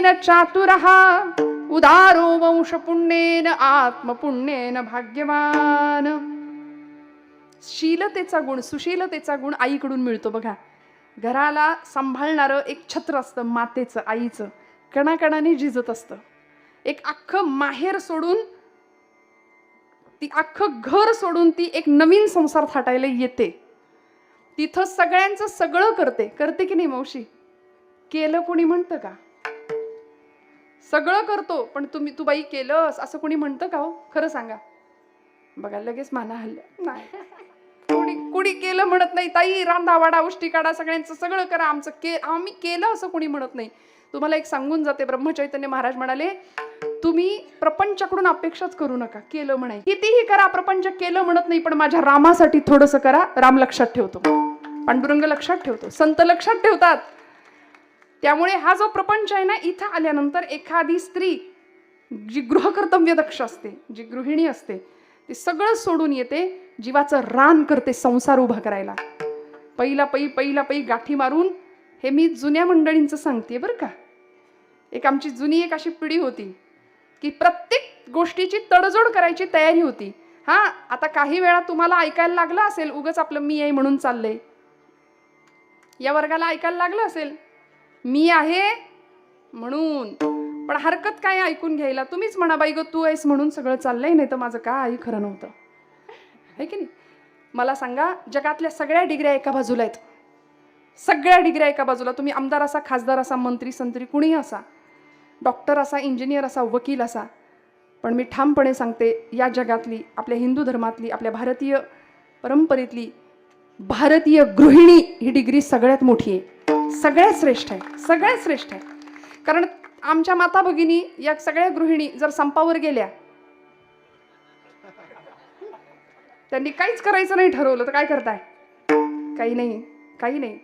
पुण्येन चातुरः उदारो वंश पुण्येन आत्मपुण्येन भाग्यवान. शीलतेचा गुण, सुशीलतेचा गुण आईकडून मिळतो बघा. घराला सांभाळणारं एक छत्र असतं मातेचं, आईचं, कणाकणाने झिजत असतं. एक अख्खं माहेर सोडून, ती अख्खं घर सोडून ती एक नवीन संसार थाटायला येते. तिथं सगळ्यांचं सगळं करते. करते की नाही मावशी? केलं कोणी म्हणतं का? सगळं करतो, पण तू बाई केलंस असं कोणी म्हणतं का हो? खरं सांगा बघा, लगेच माना हल्ल्या. नाही, कोणी केलं म्हणत नाही. ताई रांधा वाडा उष्टी काढा, सगळ्यांचं सगळं करा, आम्ही केलं असं कोणी म्हणत नाही. तुम्हाला एक सांगून जाते, ब्रह्मचैतन्य महाराज म्हणाले, तुम्ही प्रपंचाकडून अपेक्षाच करू नका. केलं म्हणाय, कितीही करा, प्रपंच केलं म्हणत नाही, पण माझ्या रामासाठी थोडंसं करा. राम लक्षात ठेवतो, पांडुरंग लक्षात ठेवतो, संत लक्षात ठेवतात. त्यामुळे हा जो प्रपंच आहे ना, इथं आल्यानंतर एखादी स्त्री जी गृहकर्तव्य दक्ष असते, जी गृहिणी असते, ती सगळं सोडून येते, जीवाचं रान करते संसार उभा करायला. पहिला पै गाठी मारून. हे मी जुन्या मंडळींचं सांगते बरं का. आमची जुनी एक अशी पिढी होती की प्रत्येक गोष्टीची तडजोड करायची तयारी होती. हा, आता काही वेळा तुम्हाला ऐकायला लागलं असेल, उगाच आपलं मी आहे म्हणून चाललंय. या वर्गाला ऐकायला लागलं असेल मी आहे म्हणून, पण हरकत काय ऐकून घ्यायला. तुम्हीच म्हणा बाई गं तू आहेस म्हणून सगळं चाललंय, नाही तर माझं काही खरं नव्हतं, है की नाही? मला सांगा, जगातल्या सगळ्या डिग्र्या एका बाजूला आहेत. सगळ्या डिग्र्या एका बाजूला. तुम्ही आमदार असा, खासदार असा, मंत्री संत्री कुणीही असा, डॉक्टर असा, इंजिनियर असा, वकील असा, पण मी ठामपणे सांगते, या जगातली, आपल्या हिंदू धर्मातली, आपल्या भारतीय परंपरेतली भारतीय गृहिणी ही डिग्री सगळ्यात मोठी आहे, सगळ्यात श्रेष्ठ आहे, सगळ्यात श्रेष्ठ आहे. कारण आमच्या माता भगिनी या सगळ्या गृहिणी जर संपावर गेल्या, त्यांनी काहीच करायचं नाही ठरवलं तर काय करताय? काही नाही, काही नाही.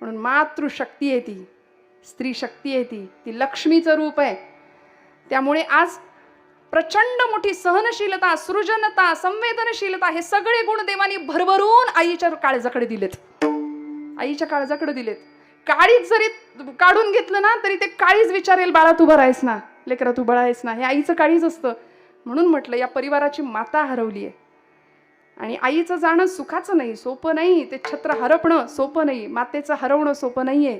म्हणून मातृशक्ती आहे ती, स्त्री शक्ती आहे ती लक्ष्मीचं रूप आहे. त्यामुळे आज प्रचंड मोठी सहनशीलता, सृजनता, संवेदनशीलता हे सगळे गुण देवानी भरभरून आईच्या काळजाकडे दिलेत, आईच्या काळजाकडे दिलेत. काळीच जरी काढून घेतलं ना तरी ते काळीच विचारेल, बाळा तू बरा आहेस ना, लेकरा तू बरा आहेस ना. हे आईचं काळीच असतं. म्हणून म्हटलं, या परिवाराची माता हरवली आहे आणि आईचं जाणं सुखाचं नाही, सोपं नाही. ते छत्र हरपणं सोपं नाही, मातेचं हरवणं सोपं नाहीये.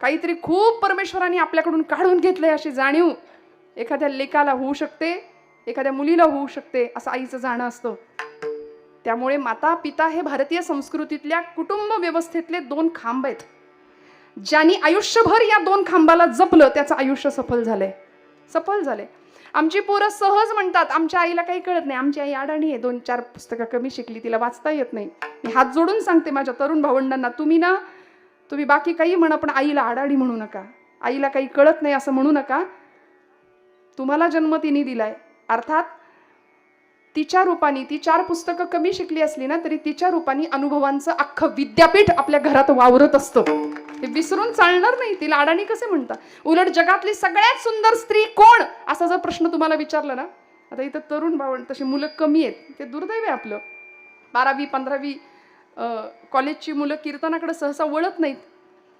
काहीतरी खूप परमेश्वराने आपल्याकडून काढून घेतलंय अशी जाणीव एखाद्या लेकाला होऊ शकते, एखाद्या मुलीला होऊ शकते, असं आईचं जाणं असतं. त्यामुळे माता पिता हे भारतीय संस्कृतीतल्या कुटुंब व्यवस्थेतले दोन खांब आहेत. ज्यांनी आयुष्यभर या दोन खांबाला जपलं त्याचं आयुष्य सफल झालंय, सफल झालंय. आमची पोरं सहज म्हणतात, आमच्या आईला काही कळत नाही, आमची आई अडाणी आहे, 2-4 पुस्तकं कमी शिकली, तिला वाचता येत नाही. मी हात जोडून सांगते माझ्या तरुण भावंडांना, तुम्ही बाकी काही म्हणा, पण आईला अडाणी म्हणू नका, आईला काही कळत नाही असं म्हणू नका. तुम्हाला जन्म तिने दिलाय, अर्थात तिच्या रूपाने, ती 4 पुस्तकं कमी शिकली असली ना तरी तिच्या रूपाने अनुभवांचं अख्खं विद्यापीठ आपल्या घरात वावरत असतं. हे विसरून चालणार नाही. तिला अडाणी कसे म्हणता? उलट जगातली सगळ्यात सुंदर स्त्री कोण असा जर प्रश्न तुम्हाला विचारला ना, आता इथं तरुण भावंड तशी मुलं कमी आहेत, ते दुर्दैव आहे आपलं. 12वी 15वी कॉलेजची मुलं कीर्तनाकडे सहसा वळत नाहीत.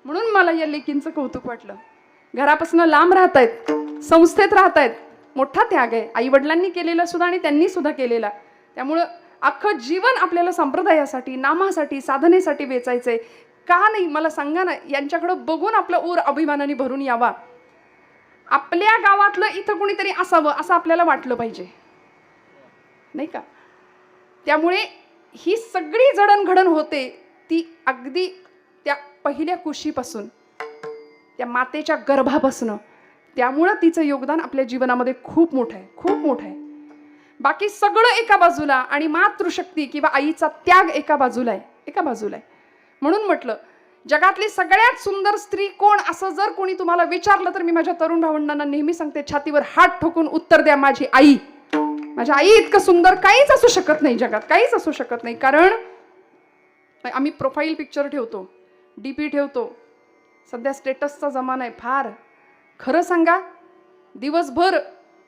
म्हणून मला या लेकींचं कौतुक वाटलं. घरापासून लांब राहत आहेत, संस्थेत राहत आहेत, मोठा त्याग आहे आई वडिलांनी केलेला सुद्धा आणि त्यांनी सुद्धा केलेला. त्यामुळं अख्खं जीवन आपल्याला संप्रदायासाठी, नामासाठी, साधनेसाठी वेचायचंय का नाही? मला सांगा ना, यांच्याकडं बघून आपला ऊर अभिमानाने भरून यावा. आपल्या गावातलं इथं कोणीतरी असावं असं आपल्याला वाटलं पाहिजे, नाही का? त्यामुळे ही सगळी जडणघडण होते ती अगदी त्या पहिल्या कुशीपासून, त्या मातेच्या गर्भापासून. त्यामुळं तिचं योगदान आपल्या जीवनामध्ये खूप मोठं आहे, खूप मोठं आहे. बाकी सगळं एका बाजूला आणि मातृशक्ती किंवा आईचा त्याग एका बाजूला आहे, एका बाजूला आहे. म्हणून म्हटलं, जगातली सगळ्यात सुंदर स्त्री कोण असं जर कोणी तुम्हाला विचारलं तर मी माझ्या तरुण भावंडांना नेहमी सांगते, छातीवर हात ठोकून उत्तर द्या, माझी आई. माझ्या आई इतकं सुंदर काहीच असू शकत नाही जगात, काहीच असू शकत नाही. कारण आम्ही प्रोफाईल पिक्चर ठेवतो, डीपी ठेवतो, सध्या स्टेटसचा जमाना आहे फार. खरं सांगा, दिवसभर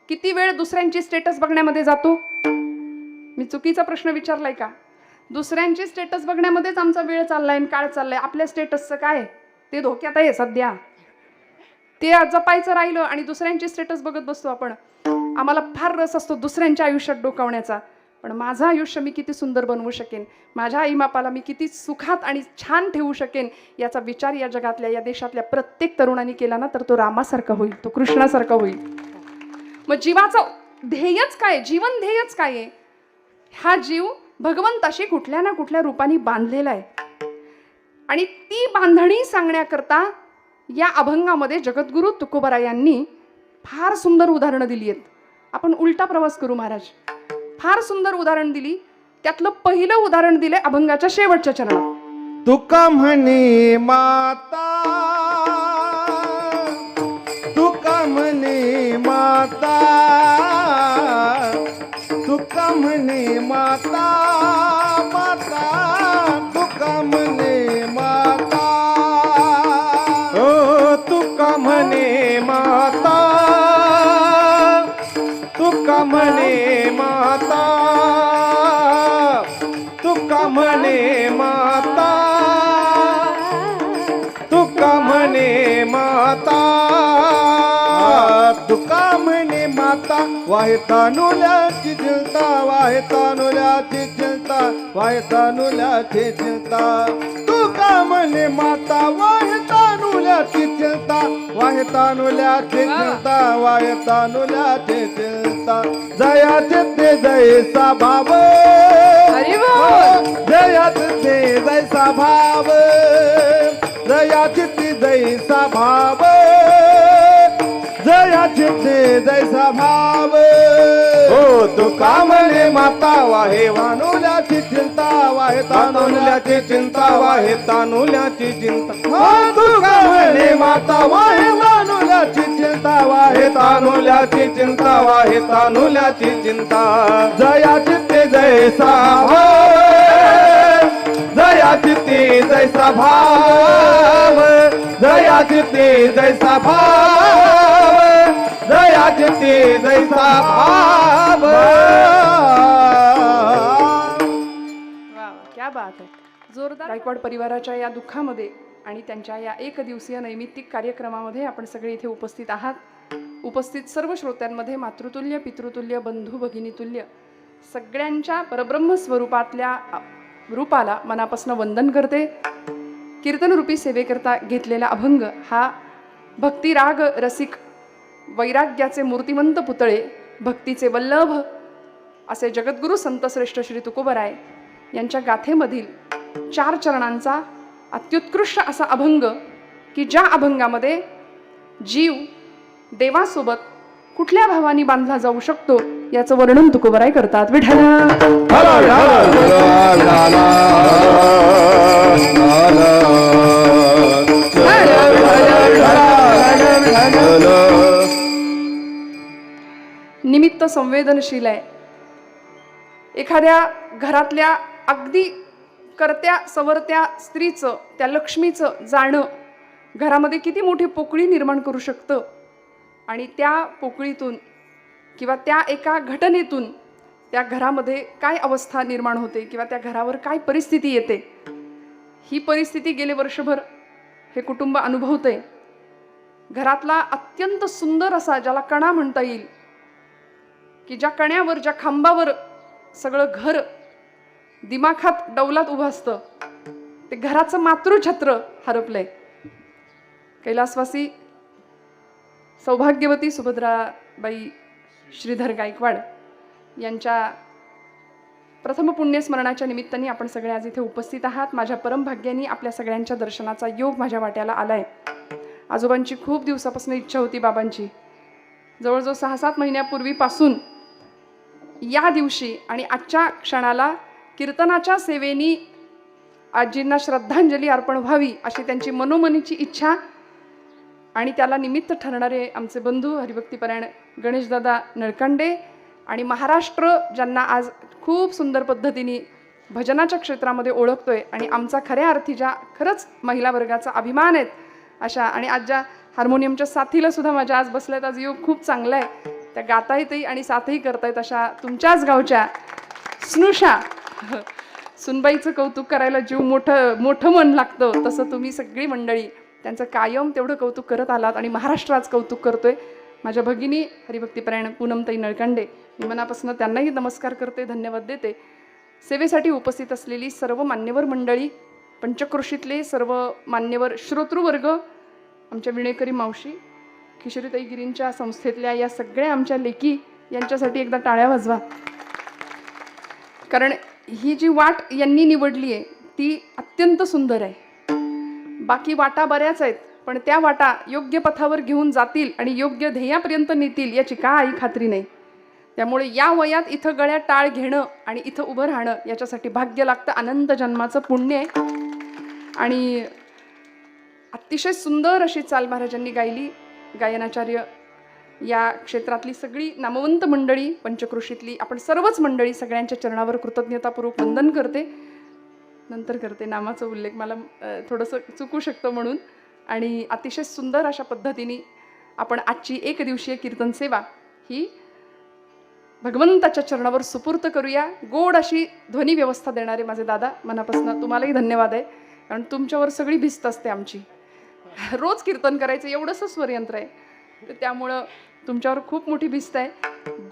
किती वेळ दुसऱ्यांची स्टेटस बघण्यामध्ये जातो? मी चुकीचा प्रश्न विचारलाय का? दुसऱ्यांची स्टेटस बघण्यामध्येच आमचा वेळ चाललाय आणि काळ चाललाय. आपल्या स्टेटसचं काय? ते धोक्यात आहे सध्या. ते जपायचं राहिलं आणि दुसऱ्यांची स्टेटस बघत बसतो आपण. आम्हाला फार रस असतो दुसऱ्यांच्या आयुष्यात डोकावण्याचा, पण माझं आयुष्य मी किती सुंदर बनवू शकेन, माझ्या आईमापाला मी किती सुखात आणि छान ठेवू शकेन, याचा विचार या जगातल्या, या देशातल्या प्रत्येक तरुणांनी केला ना, तर तो रामासारखा होईल, तो कृष्णासारखा होईल. मग जीवाचं ध्येयच काय, जीवन ध्येयच काय आहे? हा जीव भगवंताशी कुठल्या ना कुठल्या रूपाने बांधलेला आहे आणि ती बांधणी सांगण्याकरता या अभंगामध्ये जगद्गुरु तुकोबरायांनी फार सुंदर उदाहरणं दिली आहेत. आपण उलटा प्रवास करू महाराज. फार सुंदर उदाहरण दिली. त्यातलं पहिलं उदाहरण दिले अभंगाच्या शेवटच्या चरणात. तुका म्हणे माता, तुका म्हणे माता, तुका म्हणे माता, माता तुका म्हणे माता, ओ तुका म्हणे माता, तुका म्हणे माता, तुका म्हणे माता, तुका म्हणे माता, तुका म्हणे माता, वाहे तानुल्याची चिंता, वाहे तानुल्याची चिंता, वाहे तानुल्याची चिंता, तुका म्हणे माता, वाहे तानुल्याची चिंता, वाहे तानुल्याची चिंता, वाहे तानुल्याची चिंता, जयाचे ते जैसा भाव, जयाचे ते जैसा भाव, जयाचे ते जैसा भाव, जयाचे ते जैसा भाव, हो तुका म्हणे माता, वाहे वानुल्याची चिंता, वाहे तानुल्याची चिंता, वाहे तानुल्याची चिंता, हो तुका म्हणे माता, वाहे वानुल्याची चिंता, वाहे तानुल्याची चिंता, वाहे तानुल्याची चिंता, जयाचे ते जैसा भाव, जयाचे ते जैसा भाव, जयाचे ते जैसा भाव, जयाचे ते जैसा भाव. क्या बात आहे. जोरदार. गायकवाड परिवाराच्या या दुःखामध्ये आणि त्यांच्या या एक दिवसीय नैमित्तिक कार्यक्रमामध्ये आपण सगळे इथे उपस्थित आहात. उपस्थित सर्व श्रोत्यांमध्ये मातृतुल्य, पितृतुल्य, बंधू भगिनीतुल्य सगळ्यांच्या परब्रह्म स्वरूपातल्या रूपाला मनापासून वंदन करते. कीर्तनरूपी सेवेकरता घेतलेला अभंग हा भक्तिराग रसिक, वैराग्याचे मूर्तिमंत पुतळे, भक्तीचे वल्लभ असे जगद्गुरु संतश्रेष्ठ श्री तुकोबराय यांच्या गाथेमधील 4 चरणांचा अत्युत्कृष्ट असा अभंग, की ज्या अभंगामध्ये जीव देवासोबत कुठल्या भावानी बांधला जाऊ शकतो याचं वर्णन तुकोबराय करतात. विठ्ठला निमित्त संवेदनशील आहे. एखाद्या घरातल्या अगदी करत्या सवरत्या स्त्रीचं, त्या लक्ष्मीचं जाणं घरामध्ये किती मोठी पोकळी निर्माण करू शकतं आणि त्या पोकळीतून किंवा त्या एका घटनेतून त्या घरामध्ये काय अवस्था निर्माण होते किंवा त्या घरावर काय परिस्थिती येते, ही परिस्थिती गेले वर्षभर हे कुटुंब अनुभवतंय. घरातला अत्यंत सुंदर असा, ज्याला कणा म्हणता येईल, की ज्या कण्यावर, ज्या खांबावर सगळं घर दिमाखात डौलात उभं असतं, ते घराचं मातृछत्र हरपलंय. कैलासवासी सौभाग्यवती सुभद्राबाई श्रीधर गायकवाड यांच्या प्रथम पुण्यस्मरणाच्या निमित्ताने आपण सगळे आज इथे उपस्थित आहात. माझ्या परमभाग्याने आपल्या सगळ्यांच्या दर्शनाचा योग माझ्या वाट्याला आलाय. आजोबांची खूप दिवसापासून इच्छा होती, बाबांची. जवळजवळ 6-7 महिन्यापूर्वीपासून या दिवशी आणि आजच्या क्षणाला कीर्तनाच्या सेवेनी आजींना श्रद्धांजली अर्पण व्हावी अशी त्यांची मनोमनीची इच्छा. आणि त्याला निमित्त ठरणारे आमचे बंधू हरिभक्तीपरायण गणेशदादा नळकांडे आणि महाराष्ट्र, ज्यांना आज खूप सुंदर पद्धतीने भजनाच्या क्षेत्रामध्ये ओळखतोय आणि आमचा खऱ्या अर्थी ज्या खरंच महिला वर्गाचा अभिमान आहेत अशा, आणि आज ज्या हार्मोनियमच्या साथीला सुद्धा माझ्या आज बसल्यात, आज योग खूप चांगला आहे, त्या गाता येतही आणि साथही करतायत अशा तुमच्याच गावच्या स्नुषा. सुनबाईचं कौतुक करायला जीव मोठं मन लागतं, तसं तुम्ही सगळी मंडळी त्यांचं कायम तेवढं कौतुक करत आलात आणि महाराष्ट्र आज कौतुक करतोय. माझ्या भगिनी हरिभक्तीपरायण पूनमताई नळकांडे, मी मनापासून त्यांनाही नमस्कार करते, धन्यवाद देते. सेवेसाठी उपस्थित असलेली सर्व मान्यवर मंडळी, पंचक्रोशीतले सर्व मान्यवर श्रोतृवर्ग, आमच्या विणेकरी मावशी, किशोरीताई गिरींच्या संस्थेतल्या या सगळ्या आमच्या लेकी, यांच्यासाठी एकदा टाळ्या वाजवा. कारण ही जी वाट यांनी निवडली आहे ती अत्यंत सुंदर आहे. बाकी वाटा बऱ्याच आहेत, पण त्या वाटा योग्य पथावर घेऊन जातील आणि योग्य ध्येयापर्यंत नेतील याची काही खात्री नाही. त्यामुळे या वयात इथं गळ्यात टाळ घेणं आणि इथं उभं राहणं याच्यासाठी भाग्य लागतं, अनंत जन्माचं पुण्य आहे. आणि अतिशय सुंदर अशी चाल महाराजांनी गायली. गायनाचार्य, या क्षेत्रातली सगळी नामवंत मंडळी, पंचक्रोशीतली आपण सर्वच मंडळी, सगळ्यांच्या चरणावर कृतज्ञतापूर्वक वंदन करते. नंतर करते, नामाचा उल्लेख मला थोडंसं चुकू शकतं म्हणून. आणि अतिशय सुंदर अशा पद्धतीने आपण आजची एक दिवसीय कीर्तन सेवा ही भगवंताच्या चरणावर सुपूर्त करूया. गोड अशी ध्वनी व्यवस्था देणारे माझे दादा, मनापासून तुम्हालाही धन्यवाद आहे. कारण तुमच्यावर सगळी भिस्त असते आमची, रोज कीर्तन करायचं एवढंसं स्वरयंत्र आहे, तर त्यामुळं तुमच्यावर खूप मोठी भिस्त आहे.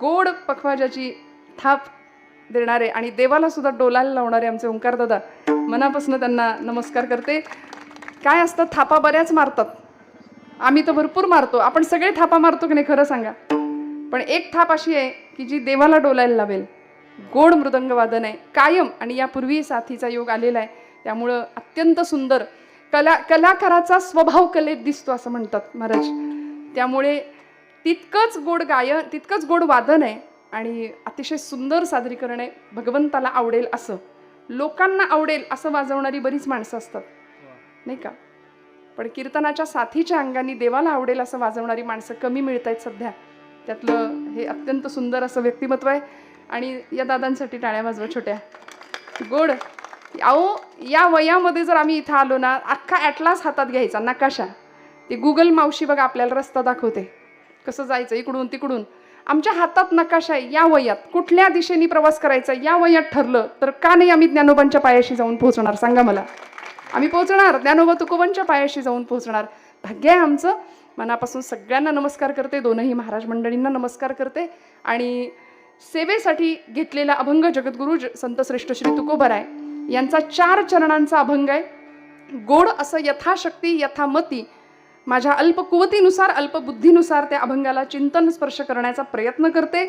गोड पखवाजाची थाप देणारे आणि देवाला सुद्धा डोलायला लावणारे आमचे ओंकार दादा, मनापासून त्यांना नमस्कार करते. काय असतं, थापा बऱ्याच मारतात, आम्ही तर भरपूर मारतो, आपण सगळे थापा मारतो की नाही खरं सांगा. पण एक थाप अशी आहे की जी देवाला डोलायला लावेल. गोड मृदंग वादन आहे कायम, आणि यापूर्वी साथीचा योग आलेला आहे. त्यामुळं अत्यंत सुंदर कलाकाराचा स्वभाव कलेत दिसतो असं म्हणतात महाराज. त्यामुळे तितकंच गोड गायन, तितकंच गोड वादन आहे आणि अतिशय सुंदर सादरीकरण आहे. भगवंताला आवडेल असं, लोकांना आवडेल असं वाजवणारी बरीच माणसं असतात नाही का, पण कीर्तनाच्या साथीच्या अंगाने देवाला आवडेल असं वाजवणारी माणसं कमी मिळत आहेत सध्या. त्यातलं हे अत्यंत सुंदर असं व्यक्तिमत्व आहे. आणि या दादांसाठी टाळ्या वाजवा छोट्या. गोड अहो, या वयामध्ये जर आम्ही इथं आलो ना, अख्खा ॲटलास हातात घ्यायचा, नकाशा. ती गुगल मावशी बघा आपल्याला रस्ता दाखवते कसं जायचं इकडून तिकडून. आमच्या हातात नकाशा आहे. या वयात कुठल्या दिशेने प्रवास करायचा या वयात ठरलं तर का नाही आम्ही ज्ञानोबांच्या पायाशी जाऊन पोहोचणार, सांगा मला. आम्ही पोहोचणार, ज्ञानोबा तुकोबांच्या पायाशी जाऊन पोहोचणार. भाग्य आहे आमचं. मनापासून सगळ्यांना नमस्कार करते, दोनही महाराज मंडळींना नमस्कार करते. आणि सेवेसाठी घेतलेला अभंग जगद्गुरु संतश्रेष्ठ श्री तुकोबाराय यांचा 4 चरणांचा अभंग आहे. गोड असं यथाशक्ती यथामती माझ्या अल्पकुवतीनुसार अल्पबुद्धीनुसार त्या अभंगाला चिंतन स्पर्श करण्याचा प्रयत्न करते.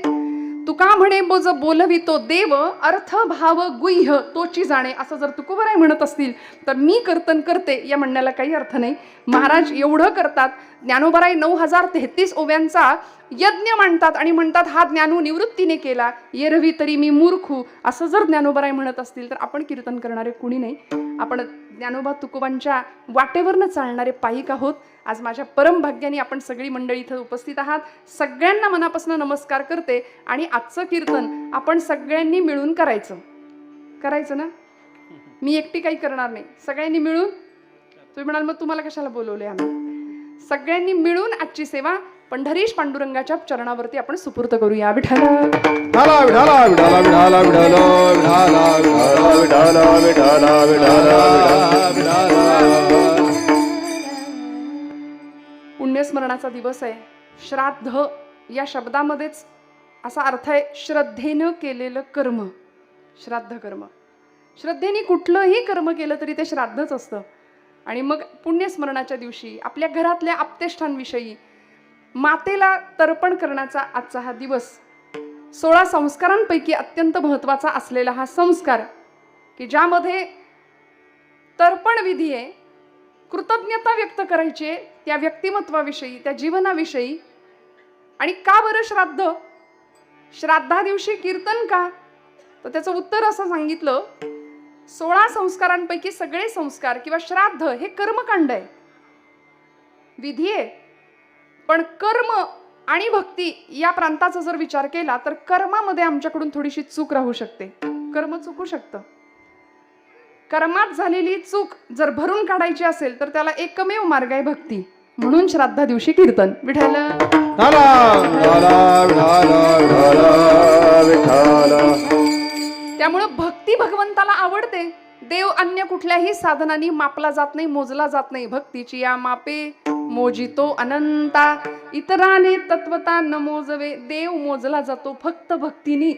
तुका म्हणे बोज बोलवितो देव, अर्थ भाव गुह्य तोची जाणे, असं जर तुकोबाराय म्हणत असतील तर मी कीर्तन करते या म्हणण्याला काही अर्थ नाही. महाराज एवढं करतात. ज्ञानोबाराय 9033 ओव्यांचा यज्ञ मांडतात आणि म्हणतात हा ज्ञानू निवृत्तीने केला, येरवी तरी मी मूर्खू, असं जर ज्ञानोबाराय म्हणत असतील तर आपण कीर्तन करणारे कुणी नाही. आपण ज्ञानोबा तुकोबांच्या वाटेवरनं चालणारे पायिक आहोत. आज माझ्या परम भाग्याने आपण सगळी मंडळी इथं उपस्थित आहात. सगळ्यांना मनापासून नमस्कार करते. आणि आजचं कीर्तन आपण सगळ्यांनी मिळून करायचं ना, मी एकटी काही करणार नाही, सगळ्यांनी मिळून. तुम्ही म्हणाल मग तुम्हाला कशाला बोलवले आम्ही. सगळ्यांनी मिळून आजची सेवा पंढरीश पांडुरंगाच्या चरणावरती आपण सुपूर्त करूया. विठ्ठल विठाला विठाला विठाला विठाला विठाला विठाला विठाला विठाला. पुण्यस्मरणाचा दिवस आहे. श्राद्ध या शब्दामध्येच असा अर्थ आहे श्रद्धेनं केलेलं कर्म. श्राद्ध कर्म, श्रद्धेने कुठलंही कर्म केलं तरी ते श्राद्धच असतं. आणि मग पुण्यस्मरणाच्या दिवशी आपल्या घरातल्या आप्तेष्टांविषयी मातेला तर्पण करण्याचा आजचा हा दिवस. 16 संस्कारांपैकी अत्यंत महत्त्वाचा असलेला हा संस्कार की ज्यामध्ये तर्पण विधी आहे, कृतज्ञता व्यक्त करायची आहे त्या व्यक्तिमत्वाविषयी, त्या जीवनाविषयी. आणि का बरं श्राद्ध, श्राद्धा दिवशी कीर्तन का, तर त्याचं उत्तर असं सांगितलं, 16 संस्कारांपैकी सगळे संस्कार किंवा श्राद्ध हे कर्मकांड आहे, विधी आहे. पण कर्म आणि भक्ती या प्रांताचा जर विचार केला तर कर्मामध्ये आमच्याकडून थोडीशी चूक राहू शकते. कर्म चुकू शकतं. कर्मात झालेली चूक जर भरून काढायची असेल तर त्याला एकमेव मार्ग आहे भक्ती. म्हणून श्राद्धा दिवशी कीर्तन. विठ्ठल त्यामुळं भक्ती भगवंताला आवडते. देव अन्य कुठल्याही साधनांनी मापला जात नाही, मोजला जात नाही. भक्तीची या मापे मोजितो अनंता, इतराने तत्वता न मोजवे. देव मोजला जातो फक्त भक्तीनी.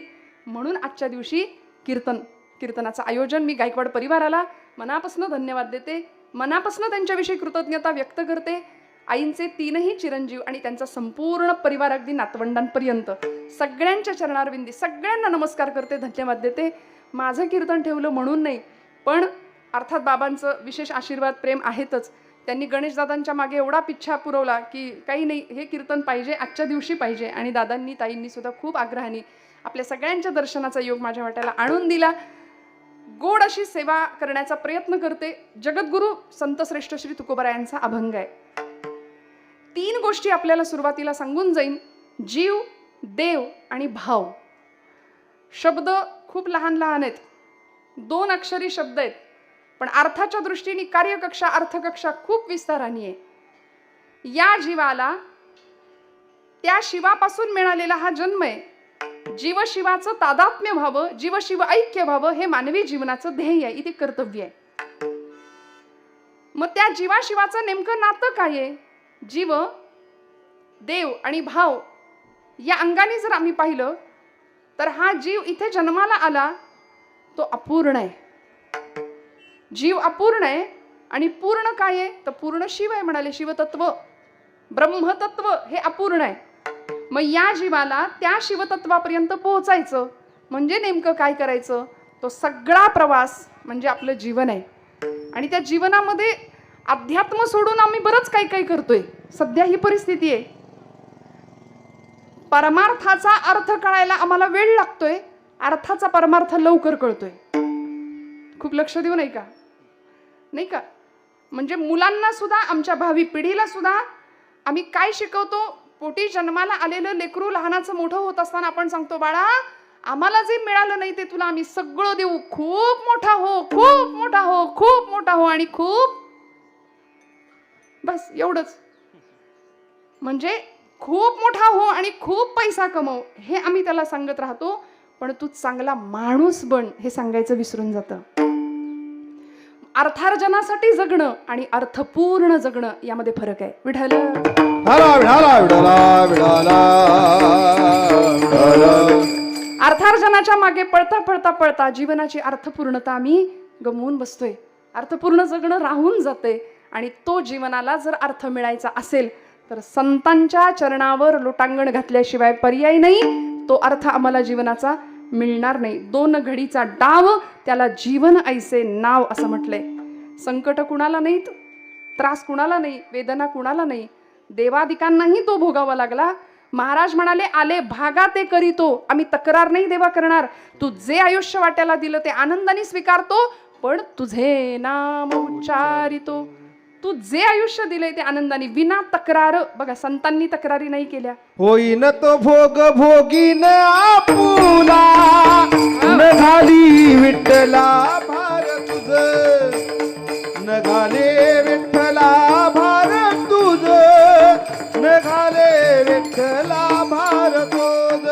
म्हणून आजच्या दिवशी कीर्तनाचं आयोजन मी गायकवाड परिवाराला मनापासून धन्यवाद देते, मनापासून त्यांच्याविषयी कृतज्ञता व्यक्त करते. आईंचे 3ही चिरंजीव आणि त्यांचा संपूर्ण परिवार अगदी नातवंडांपर्यंत सगळ्यांच्या चरणारविंदी सगळ्यांना नमस्कार करते, धन्यवाद देते. माझं कीर्तन ठेवलं म्हणून नाही, पण अर्थात बाबांचं विशेष आशीर्वाद प्रेम आहेतच. त्यांनी गणेशदादांच्या मागे एवढा पिच्छा पुरवला की काही नाही, हे कीर्तन पाहिजे, आजच्या दिवशी पाहिजे. आणि दादांनी ताईंनी सुद्धा खूप आग्रहाने आपल्या सगळ्यांच्या दर्शनाचा योग माझ्या वाट्याला आणून दिला. गोड अशी सेवा करण्याचा प्रयत्न करते. जगद्गुरु संत श्रेष्ठ श्री तुकोबरा यांचा अभंग आहे. 3 गोष्टी आपल्याला सुरुवातीला सांगून जाईन: जीव, देव आणि भाव. शब्द खूप लहान लहान आहेत, 2 अक्षरी शब्द आहेत, पण अर्थाच्या दृष्टीने कार्यकक्षा अर्थकक्षा खूप विस्ताराने आहे. या जीवाला त्या शिवापासून मिळालेला हा जन्म आहे. जीवशिवाचं तादात्म्य व्हावं, जीवशिव ऐक्य व्हावं, हे मानवी जीवनाचं ध्येय आहे, इथे कर्तव्य आहे. मग त्या जीवाशिवाचं नेमकं नातं काय आहे? जीव, देव आणि भाव या अंगाने जर आम्ही पाहिलं तर हा जीव इथे जन्माला आला तो अपूर्ण आहे. जीव अपूर्ण आहे आणि पूर्ण काय आहे? तर पूर्ण शिव आहे म्हणाले. शिवतत्व, ब्रह्मतत्व हे अपूर्ण आहे. मग या जीवाला त्या शिवतत्वापर्यंत पोहोचायचं म्हणजे नेमकं काय करायचं? तो सगळा प्रवास म्हणजे आपलं जीवन आहे. आणि त्या जीवनामध्ये अध्यात्म सोडून आम्ही बरंच काही काही करतोय. सध्या ही परिस्थिती आहे. परमार्थाचा अर्थ कळायला आम्हाला वेळ लागतोय, अर्थाचा परमार्थ लवकर कळतोय. खूप लक्ष देऊ नाही का? नाही का? म्हणजे मुलांना सुद्धा, आमच्या भावी पिढीला सुद्धा आम्ही काय शिकवतो? पोटी जन्माला आलेलं लेकरू लहानाचं मोठं होत असताना आपण सांगतो, बाळा आम्हाला जे मिळालं नाही ते तुला आम्ही सगळं देऊ, खूप मोठा हो, खूप मोठा हो, खूप मोठा हो आणि खूप, बस एवढंच. म्हणजे खूप मोठा हो आणि खूप पैसा कमव हे आम्ही त्याला सांगत राहतो, पण तू चांगला माणूस बन हे सांगायचं विसरून जातं. अर्थार्जनासाठी जगणं आणि अर्थपूर्ण जगणं यामध्ये फरक आहे. विठ्ठल अर्थार्जनाच्या मागे पळता पळता पळता जीवनाची अर्थपूर्णता आम्ही गमवून बसतोय. अर्थपूर्ण जगणं राहून जाते. आणि तो जीवनाला जर अर्थ मिळायचा असेल तर संतांच्या चरणावर लोटांगण घातल्याशिवाय पर्याय नाही. तो अर्थ आम्हाला जीवनाचा मिळणार नाही. 2 घडीचा डाव त्याला जीवन ऐसे नाव असं म्हटलंय. संकट कुणाला नाहीत, त्रास कुणाला नाही, वेदना कुणाला नाही, देवादिकांनाही तो भोगावा लागला. महाराज म्हणाले, आले भागा ते करीतो, आम्ही तक्रार नाही देवा करणार. तू जे आयुष्य वाट्याला दिलं ते आनंदाने स्वीकारतो, पण तुझे नाम उच्चारितो. तू जे आयुष्य दिलंय ते आनंदाने विना तक्रार. बघा, संतांनी तक्रारी नाही केल्या. होईन तो भोग भोगीन आपुला, न घाली विठ्ठला भार तुझ, न घाले विठ्ठला भार तुझ, न घाले विठ्ठला भार तुझ.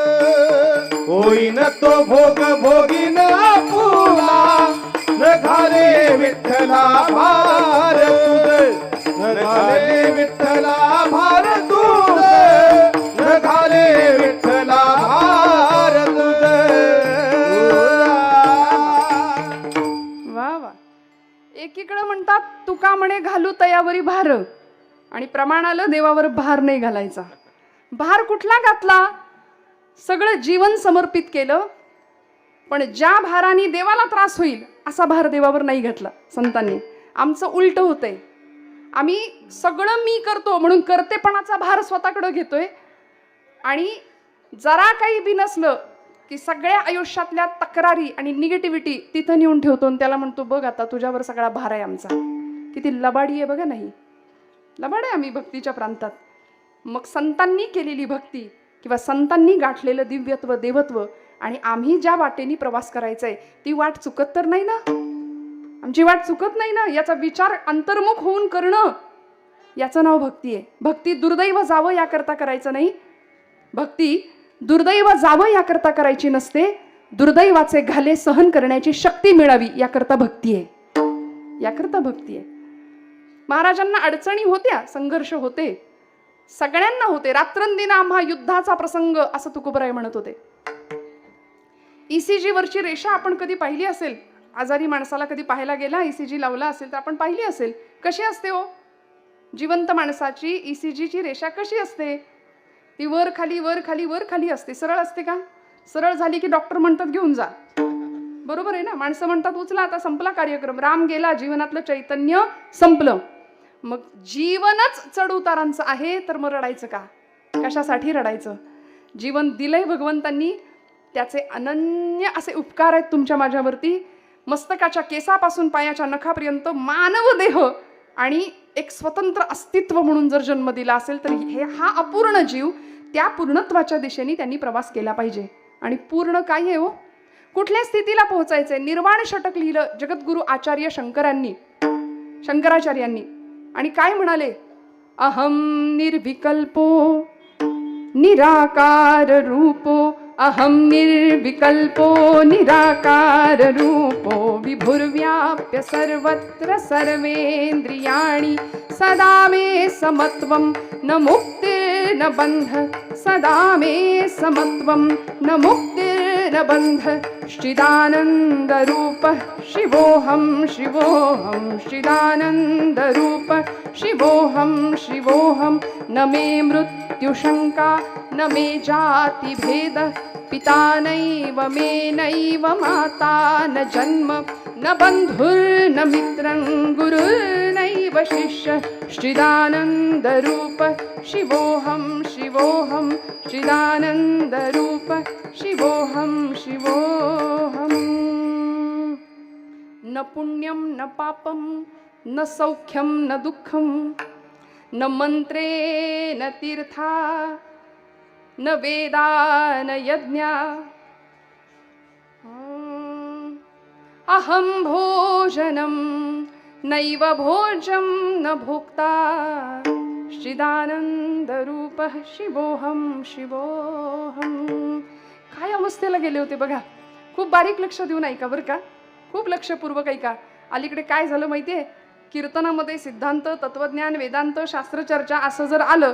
होईन तो भोग भोगीन आपुला, न घाले विठ्ठला भार तुझ, न घाले विठ्ठला भार तुझ, न घाले विठ्ठला भार तुझ. वा वा. एकीकडे म्हणतात तुका म्हणे घालू तयावरी भार, आणि प्रमाणाला देवावर भार नाही घालायचा. भार कुठला घातला? सगळं जीवन समर्पित केलं, पण ज्या भाराने देवाला त्रास होईल असा भार देवावर नाही घातला संतांनी. आमचं उलट होतंय. आम्ही सगळं मी करतो म्हणून करतेपणाचा भार स्वतःकडे घेतोय, आणि जरा काही बी नसलं की सगळ्या आयुष्यातल्या तक्रारी आणि निगेटिव्हिटी तिथं नेऊन ठेवतो आणि त्याला म्हणतो, बघ आता तुझ्यावर सगळा भार आहे आमचा. किती लबाडी आहे बघा. नाही, लबाड आहे आम्ही भक्तीच्या प्रांतात. मग संतांनी केलेली भक्ती किंवा संतांनी गाठलेलं दिव्यत्व देवत्व आणि आम्ही ज्या वाटेने प्रवास करायचा आहे ती वाट चुकत तर नाही ना? आमची वाट चुकत नाही ना? याचा विचार अंतर्मुख होऊन करणं, याचं नाव भक्ती आहे. भक्ती दुर्दैव जावं याकरता करायचं नाही. भक्ती दुर्दैव जावं याकरता करायची नसते. दुर्दैवाचे घाले सहन करण्याची शक्ती मिळावी याकरता भक्ती आहे, याकरता भक्ती आहे. महाराजांना अडचणी होत्या, संघर्ष होते, सगळ्यांना होते. रात्रंदिन आम्हा युद्धाचा प्रसंग असं तुकोबराय म्हणत होते. ECG वरची रेषा आपण कधी पाहिली असेल, आजारी माणसाला कधी पाहायला गेला, ECG लावला असेल तर आपण पाहिली असेल. कशी असते हो जिवंत माणसाची ECG ची रेषा कशी असते? ती वर खाली वर खाली वर खाली असते. सरळ असते का? सरळ झाली की डॉक्टर म्हणतात घेऊन जा, बरोबर आहे ना. माणसं म्हणतात उचला, आता संपला कार्यक्रम, राम गेला, जीवनातलं चैतन्य संपलं. मग जीवनच चढ उतारांचं आहे तर मग रडायचं का? कशासाठी रडायचं? जीवन दिलंय भगवंतांनी, त्याचे अनन्य असे उपकार आहेत तुमच्या माझ्यावरती. मस्तकाच्या केसापासून पायाच्या नखापर्यंत मानव देह आणि एक स्वतंत्र अस्तित्व म्हणून जर जन्म दिला असेल तर हा अपूर्ण जीव त्या पूर्णत्वाच्या दिशेने त्यांनी प्रवास केला पाहिजे. आणि पूर्ण काय आहे हो? कुठल्या स्थितीला पोहोचायचंय? निर्वाण षटक लिहिलं जगद्गुरु आचार्य शंकराचार्यांनी. आणि काय म्हणाले? अहम निर्विकल्पो निराकार रूपो, अहम निर्विकल्पो निराकार रूपो, विभुर्व्याप्य सर्वत्र सर्वेन्द्रियाणि, सदा मे समत्वं न मुक्तिर्न बन्ध, सदा मे समत्वं न मुक्तिर्न बन्ध. श्चिदानंद रूप शिवोहम शिवोहम, श्चिदानंद रूप शिवोहम शिवोहम. न मे मृत्युशंका न मे जाति भेद, पिता नैव मे नैव माता न जन्म, न बंधुर्न मित्रं गुरुर्नैव शिष्य. श्चिदानंद रूप शिवोहम शिवोहम, श्चिदानंद रूप शिवोहम शिवोहम. न पुण्यं न पापं न सौख्यं न दुःखं, न मंत्रे न तीर्था न वेदा न यज्ञा. अहम भोजनं नैव भोजं न भोक्ता, श्चिदानंद रूप शिवोहम शिवोहम. काय अवस्थेला गेले होते बघा. खूप बारीक लक्ष देऊन ऐका बरं का, खूप लक्षपूर्वक ऐका. अलीकडे काय झालं माहितीये? कीर्तनामध्ये सिद्धांत, तत्वज्ञान, वेदांत, शास्त्रचर्चा असं जर आलं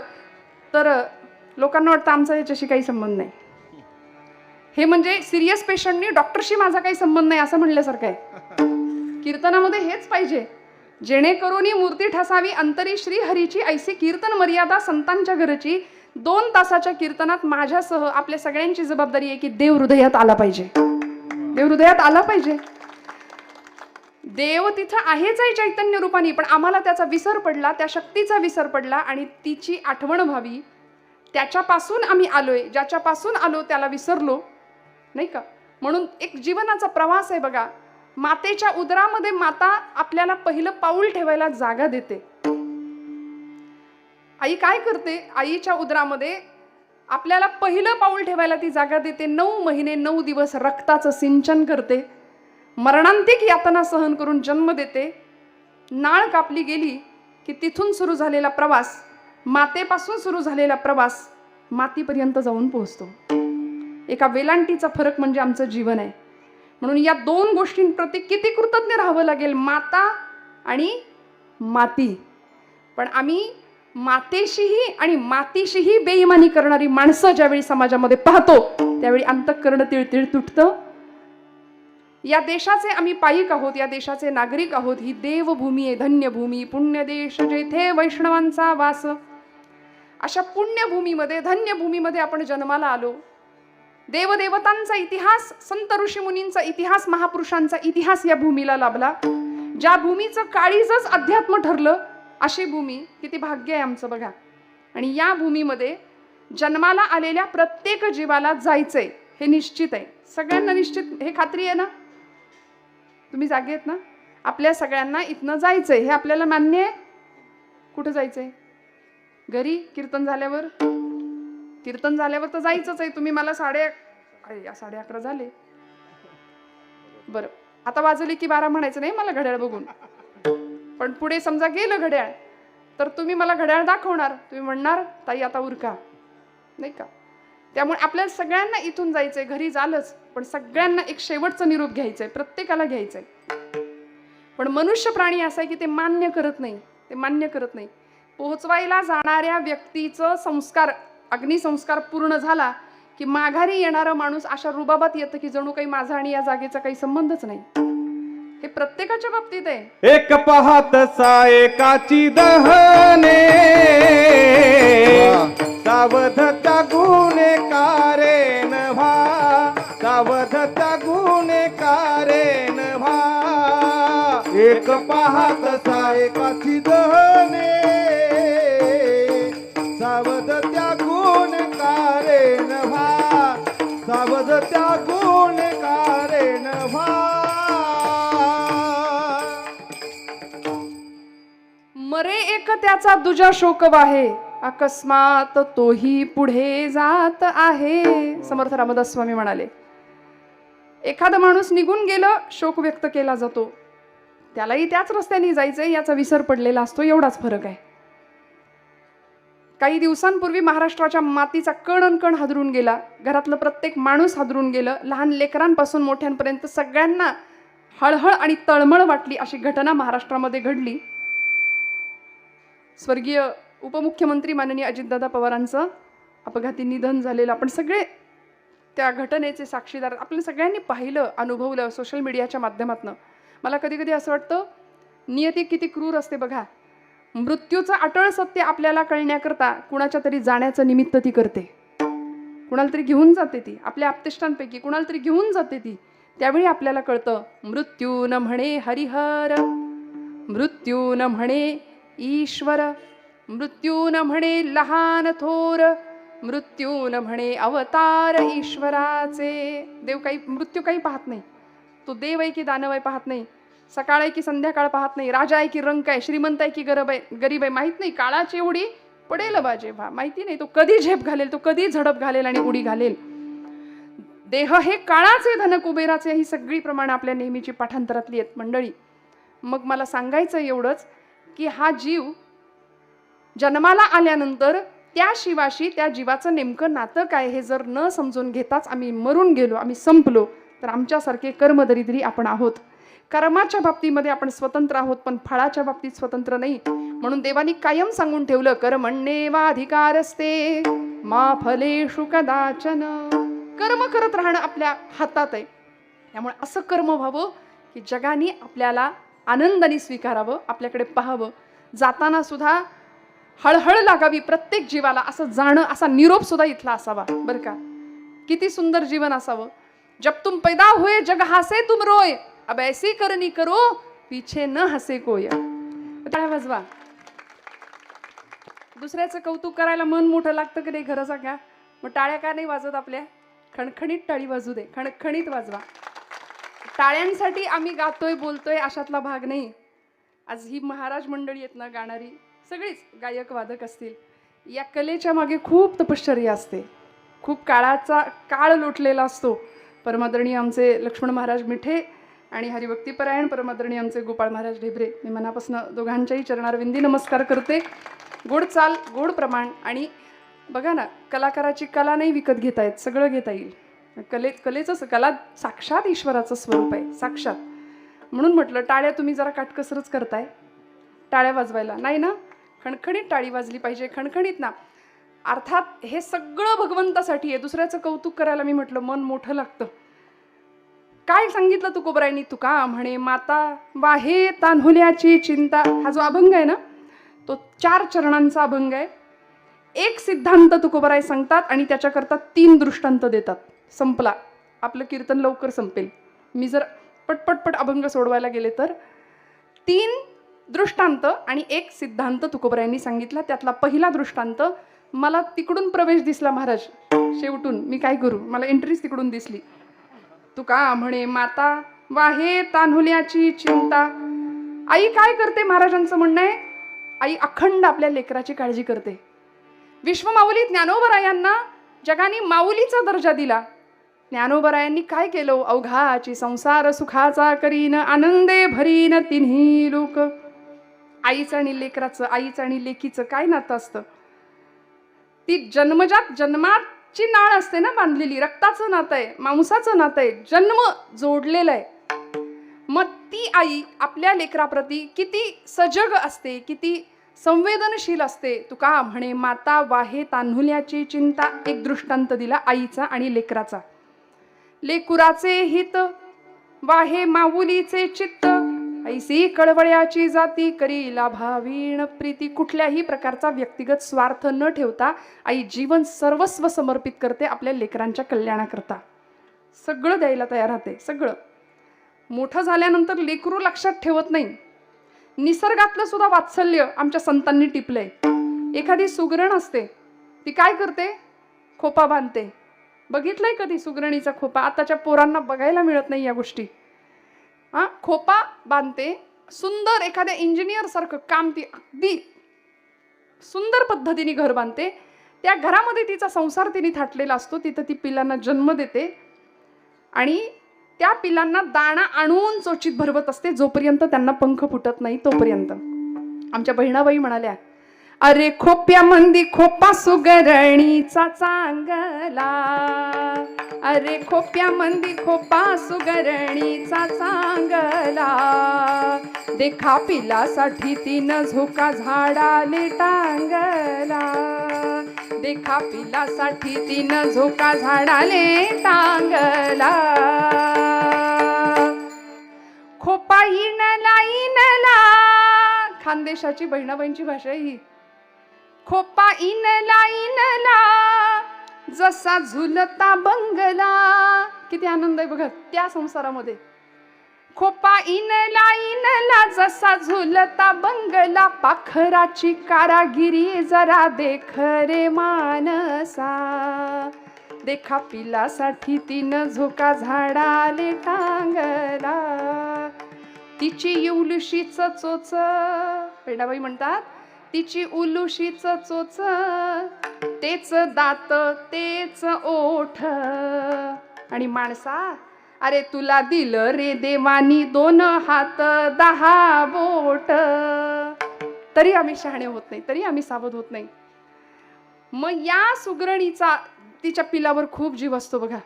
तर लोकांना वाटतं आमचा याच्याशी काही संबंध नाही. हे म्हणजे सिरियस पेशंटनी डॉक्टरशी माझा काही संबंध नाही असं म्हणल्यासारखं आहे. कीर्तनामध्ये हेच पाहिजे, जेणेकरून मूर्ती ठसावी अंतरी श्री हरीची, ऐसी कीर्तन मर्यादा संतांच्या घरची. 2 तासाच्या कीर्तनात माझ्यासह आपल्या सगळ्यांची जबाबदारी आहे की देव हृदयात आला पाहिजे, देव हृदयात आला पाहिजे. देव तिथं आहेच आहे चैतन्य रूपाने, पण आम्हाला त्याचा विसर पडला, त्या शक्तीचा विसर पडला आणि तिची आठवण व्हावी. त्याच्यापासून आम्ही आलोय, ज्याच्यापासून आलो त्याला विसरलो नाही का. म्हणून एक जीवनाचा प्रवास आहे बघा. मातेच्या उदरामध्ये माता आपल्याला पहिलं पाऊल ठेवायला जागा देते. आई काय करते? आईच्या उदरामध्ये आपल्याला पहिलं पाऊल ठेवायला ती जागा देते. 9 महिने 9 दिवस रक्ताचं सिंचन करते, मरणांतिक यातना सहन करून जन्म देते. नाळ कापली गेली की तिथून सुरू झालेला प्रवास, मातेपासून सुरू झालेला प्रवास मातीपर्यंत जाऊन पोहोचतो. एका वेलांटीचा फरक म्हणजे आमचं जीवन आहे. म्हणून या 2 गोष्टींप्रती किती कृतज्ञ राहावं लागेल, माता आणि माती. पण आम्ही मातेशीही आणि मातीशीही बेईमानी करणारी माणसं ज्यावेळी समाजामध्ये पाहतो त्यावेळी अंतःकरण तिळतिळ तुटतं. या देशाचे आम्ही पायिक आहोत, या देशाचे नागरिक आहोत. ही देवभूमी आहे, धन्यभूमी, पुण्यदेश जेथे वैष्णवांचा वास. अशा पुण्यभूमीमध्ये, धन्यभूमीमध्ये आपण जन्माला आलो. देवदेवतांचा इतिहास, संत ऋषीमुनींचा इतिहास, महापुरुषांचा इतिहास या भूमीला लाभला. ज्या भूमीचं काळीजच अध्यात्म ठरलं अशी भूमी, किती भाग्य आहे आमचं बघा. आणि या भूमीमध्ये जन्माला आलेल्या प्रत्येक जीवाला जायचंय हे निश्चित आहे. सगळ्यांना निश्चित हे खात्री आहे ना? तुम्ही जागे आहेत ना? आपल्या सगळ्यांना इथनं जायचंय हे आपल्याला मान्य आहे. कुठं जायचंय? घरी कीर्तन झाल्यावर? कीर्तन झाल्यावर तर जायचंच आहे. तुम्ही मला 11:30 झाले, बरं आता वाजले की 12 म्हणायचं नाही मला घड्याळ बघून. पण पुढे समजा गेलं घड्याळ तर तुम्ही मला घड्याळ दाखवणार, तुम्ही म्हणणार ताई आता उरका, नाही का. त्यामुळे आपल्याला सगळ्यांना इथून जायचंय, घरी झालंच, पण सगळ्यांना एक शेवटचा निरोप घ्यायचंय, प्रत्येकाला घ्यायचंय. पण मनुष्य प्राणी असा आहे की ते मान्य करत नाही. पोहोचवायला जाणाऱ्या व्यक्तीचं संस्कार, अग्निसंस्कार पूर्ण झाला की माघारी येणारा माणूस अशा रुबाबात येतं की जणू काही माझा आणि या जागेचा काही संबंधच नाही. हे प्रत्येकाच्या बाबतीत आहे. एक पाहत सा एकाची दहने, सावध त्या गुन्हेकारेन व्हा, सावध त्या गुन्हेकारेन व्हा. एक पाहत सा एकाची दहने, सावध त्या गुन्हेकारेन व्हा, सावध त्या गुन्हेकारेन व्हा. मरे एक त्याचा दुजा शोक वाहे, अकस्मात तोही पुढे जात आहे. समर्थ रामदास स्वामी म्हणाले, एखादा माणूस निघून गेलं, शोक व्यक्त केला जातो, त्यालाही त्याच रस्त्याने जायचंय याचा विसर पडलेला असतो, एवढाच फरक आहे. काही दिवसांपूर्वी महाराष्ट्राच्या मातीचा कण अन कण हादरून गेला, घरातलं प्रत्येक माणूस हादरून गेलं, लहान लेकरांपासून मोठ्यांपर्यंत सगळ्यांना हळहळ आणि तळमळ वाटली अशी घटना महाराष्ट्रामध्ये घडली. स्वर्गीय उपमुख्यमंत्री माननीय अजितदादा पवारांचं अपघाती निधन झालेलं, आपण सगळे त्या घटनेचे साक्षीदार, आपल्या सगळ्यांनी पाहिलं, अनुभवलं सोशल मीडियाच्या माध्यमातून. मला कधी कधी असं वाटतं, नियती किती क्रूर असते बघा. मृत्यूचं अटळ सत्य आपल्याला कळण्याकरता कुणाच्या तरी जाण्याचं निमित्त ती करते, कुणाला तरी घेऊन जाते ती, आपल्या आप्तेष्टांपैकी कुणाला तरी घेऊन जाते ती. त्यावेळी आपल्याला कळतं, मृत्यू न म्हणे हरिहर, मृत्यू न म्हणे ईश्वर, मृत्यू न म्हणे लहान थोर, मृत्यू न म्हणे अवतार ईश्वराचे. देव काही मृत्यू काही पाहत नाही, तो देव आहे की दानव आहे पाहत नाही, सकाळ आहे की संध्याकाळ पाहत नाही, राजा आहे की रंक आहे, श्रीमंत आहे की गरीब आहे माहित नाही, काळाची एवढी पडेल बाजे माहिती नाही, तो कधी झेप घालेल, तो कधी झडप घालेल आणि उडी घालेल. देह हे काळाचे धन कुबेराचे, ही सगळी प्रमाणे आपल्या नेहमीची पाठांतरातली आहेत मंडळी. मग मला सांगायचं एवढंच की हा जीव जन्माला आल्यानंतर त्या शिवाशी, त्या जीवाचं नेमकं नातं काय हे जर न समजून घेताच आम्ही मरून गेलो, आम्ही संपलो, तर आमच्यासारखे कर्मदरिद्री आपण आहोत. कर्माच्या बाबतीमध्ये आपण स्वतंत्र आहोत, पण फळाच्या बाबतीत स्वतंत्र नाही. म्हणून देवानी कायम सांगून ठेवलं, कर्मण्येवाधिकारस्ते मा फलेषु कदाचन. कर्म करत राहणं आपल्या हातात आहे. त्यामुळे असं कर्म व्हावं की जगाने आपल्याला आनंदाने स्वीकारावं, आपल्याकडे पाहावं, जाताना सुद्धा हळहळ लागावी प्रत्येक जीवाला, असं जाणं, असा निरोप सुद्धा इथला असावा बरं का. किती सुंदर जीवन असावं. जब तुम पैदा हुए जग हसे तुम रोए, अब ऐसी करनी करो पीछे न हसे कोय. टाळ्या वाजवा. दुसऱ्याचं कौतुक करायला मन मोठं लागतं की नाही, खरं सांगा. मग टाळ्या का नाही वाजत आपल्या? खणखणीत टाळी वाजू दे, खणखणीत वाजवा. टाळ्यांसाठी आम्ही गातोय बोलतोय अशातला भाग नाही. आज ही महाराज मंडळी आहेत ना गाणारी, सगळीच गायक वादक असतील, या कलेच्या मागे खूप तपश्चर्या असते, खूप काळ लोटलेला असतो. परमादरणीय आमचे लक्ष्मण महाराज मिठे आणि हरिभक्तीपरायण परमादरणीय आमचे गोपाळ महाराज ढेबरे, मी मनापासून दोघांच्याही चरणारविंदी नमस्कार करते. गोड चाल, गोड प्रमाण. आणि बघा ना, कलाकाराची कला नाही विकत घेता येत, सगळं घेता येईल. कलेचं कला साक्षात ईश्वराचं स्वरूप आहे, साक्षात. म्हणून म्हटलं टाळ्या तुम्ही जरा काटकसरच करताय, टाळ्या वाजवायला नाही ना, खणखणीत टाळी वाजली पाहिजे, खणखणीत ना. अर्थात हे सगळं भगवंतासाठी आहे. दुसऱ्याचं कौतुक करायला मी म्हटलं मन मोठं लागतं. काय सांगितलं तुकोबरायांनी? तुका म्हणे माता वाहे तान्हुल्याची चिंता. हा जो अभंग आहे ना, तो 4 चरणांचा अभंग आहे. एक सिद्धांत तुकोबराय सांगतात आणि त्याच्याकरता 3 दृष्टांत देतात. संपला, आपलं कीर्तन लवकर संपेल. मी जर पटपट अभंग सोडवायला गेले तर 3 दृष्टांत आणि 1 सिद्धांत तुकोबरायांनी सांगितला. त्यातला पहिला दृष्टांत, मला तिकडून प्रवेश दिसला महाराज शेवटून, मी काय करू, मला एंट्रीच तिकडून दिसली. तुका म्हणे माता वाहे तान्हुल्याची चिंता. आई काय करते? महाराजांचं म्हणणं आहे, आई अखंड आपल्या लेकराची काळजी करते. विश्वमाऊली ज्ञानोबरायांना जगाने माऊलीचा दर्जा दिला. ज्ञानोबरायांनी काय केलं? अवघाची संसार सुखाचा करीन, आनंदे भरीन तिन्ही लोक. आईचं आणि लेकराचं, आईचं आणि लेकीचं काय नातं असतं? ती जन्मात रक्ताची नाळ असते ना बांधलेली, रक्ताचं नातं आहे, मांसाचं नातं आहे, जन्म जोडलेला आहे. मग ती आई आपल्या लेकराप्रती किती सजग असते, किती संवेदनशील असते. तुका म्हणे माता वाहे तान्हुल्याची चिंता. एक दृष्टांत दिला आईचा आणि लेकराचा. लेकुराचे हित वाहे माऊलीचे चित्त, ऐसी कळवळ्याची जाती करी लाभावीण प्रीती. कुठल्याही प्रकारचा व्यक्तिगत स्वार्थ न ठेवता आई जीवन सर्वस्व समर्पित करते आपल्या लेकरांच्या कल्याणाकरता. सगळं द्यायला तयार राहते, सगळं. मोठं झाल्यानंतर लेकरू लक्षात ठेवत नाही. निसर्गातलं सुद्धा वात्सल्य आमच्या संतांनी टिपलंय. एखादी सुगरण असते, ती काय करते? खोपा बांधते. बघितलंय कधी सुगरणीचा खोपा? आताच्या पोरांना बघायला मिळत नाही या गोष्टी. खोपा बांधते, सुंदर एखाद्या इंजिनियर सारखं काम ती अगदी सुंदर पद्धतीने घर बांधते. त्या घरामध्ये तिचा संसार तिने थाटलेला असतो. तिथं ती पिलांना जन्म देते आणि त्या पिलांना दाणा आणून चोचीत भरवत असते, जोपर्यंत त्यांना पंख फुटत नाही तोपर्यंत. आमच्या बहिणाबाई म्हणाल्या, अरे खोप्या मंदी खोपा सुगरणीचा चांगला, अरे खोप्या मंदी खोपा सुगरणीचा चांगला, देखा पिलासाठी तीन झोका झाडाले टांगला, देखा पिलासाठी तीन झोका झाडाले टांगला. खोपा इनला इनला, खानदेशाची बहिणाबाईंची भाषा आहे ही. खोपा इनला इनला, जसा झुलता बंगला. किती आनंद आहे बघा त्या संसारामध्ये. खोपा इनला इनला, जसा झुलता बंगला, पाखराची कारागिरी जरा देख रे मानसा, देखा पिलासाठी तीन झोका झाडाले टांगला. तिची उलुशीच चोच, पेडाबाई म्हणतात, तिची उलुशीच चोच, तेच दात तेच ओठ. आणि माणसा, अरे तुला दिलं रे देवानी 2 हात 10 बोट. तरी आम्ही शहाणे होत नाही, तरी आम्ही सावध होत नाही. मग या सुगरणीचा तिच्या पिलावर खूप जीव असतो बघा.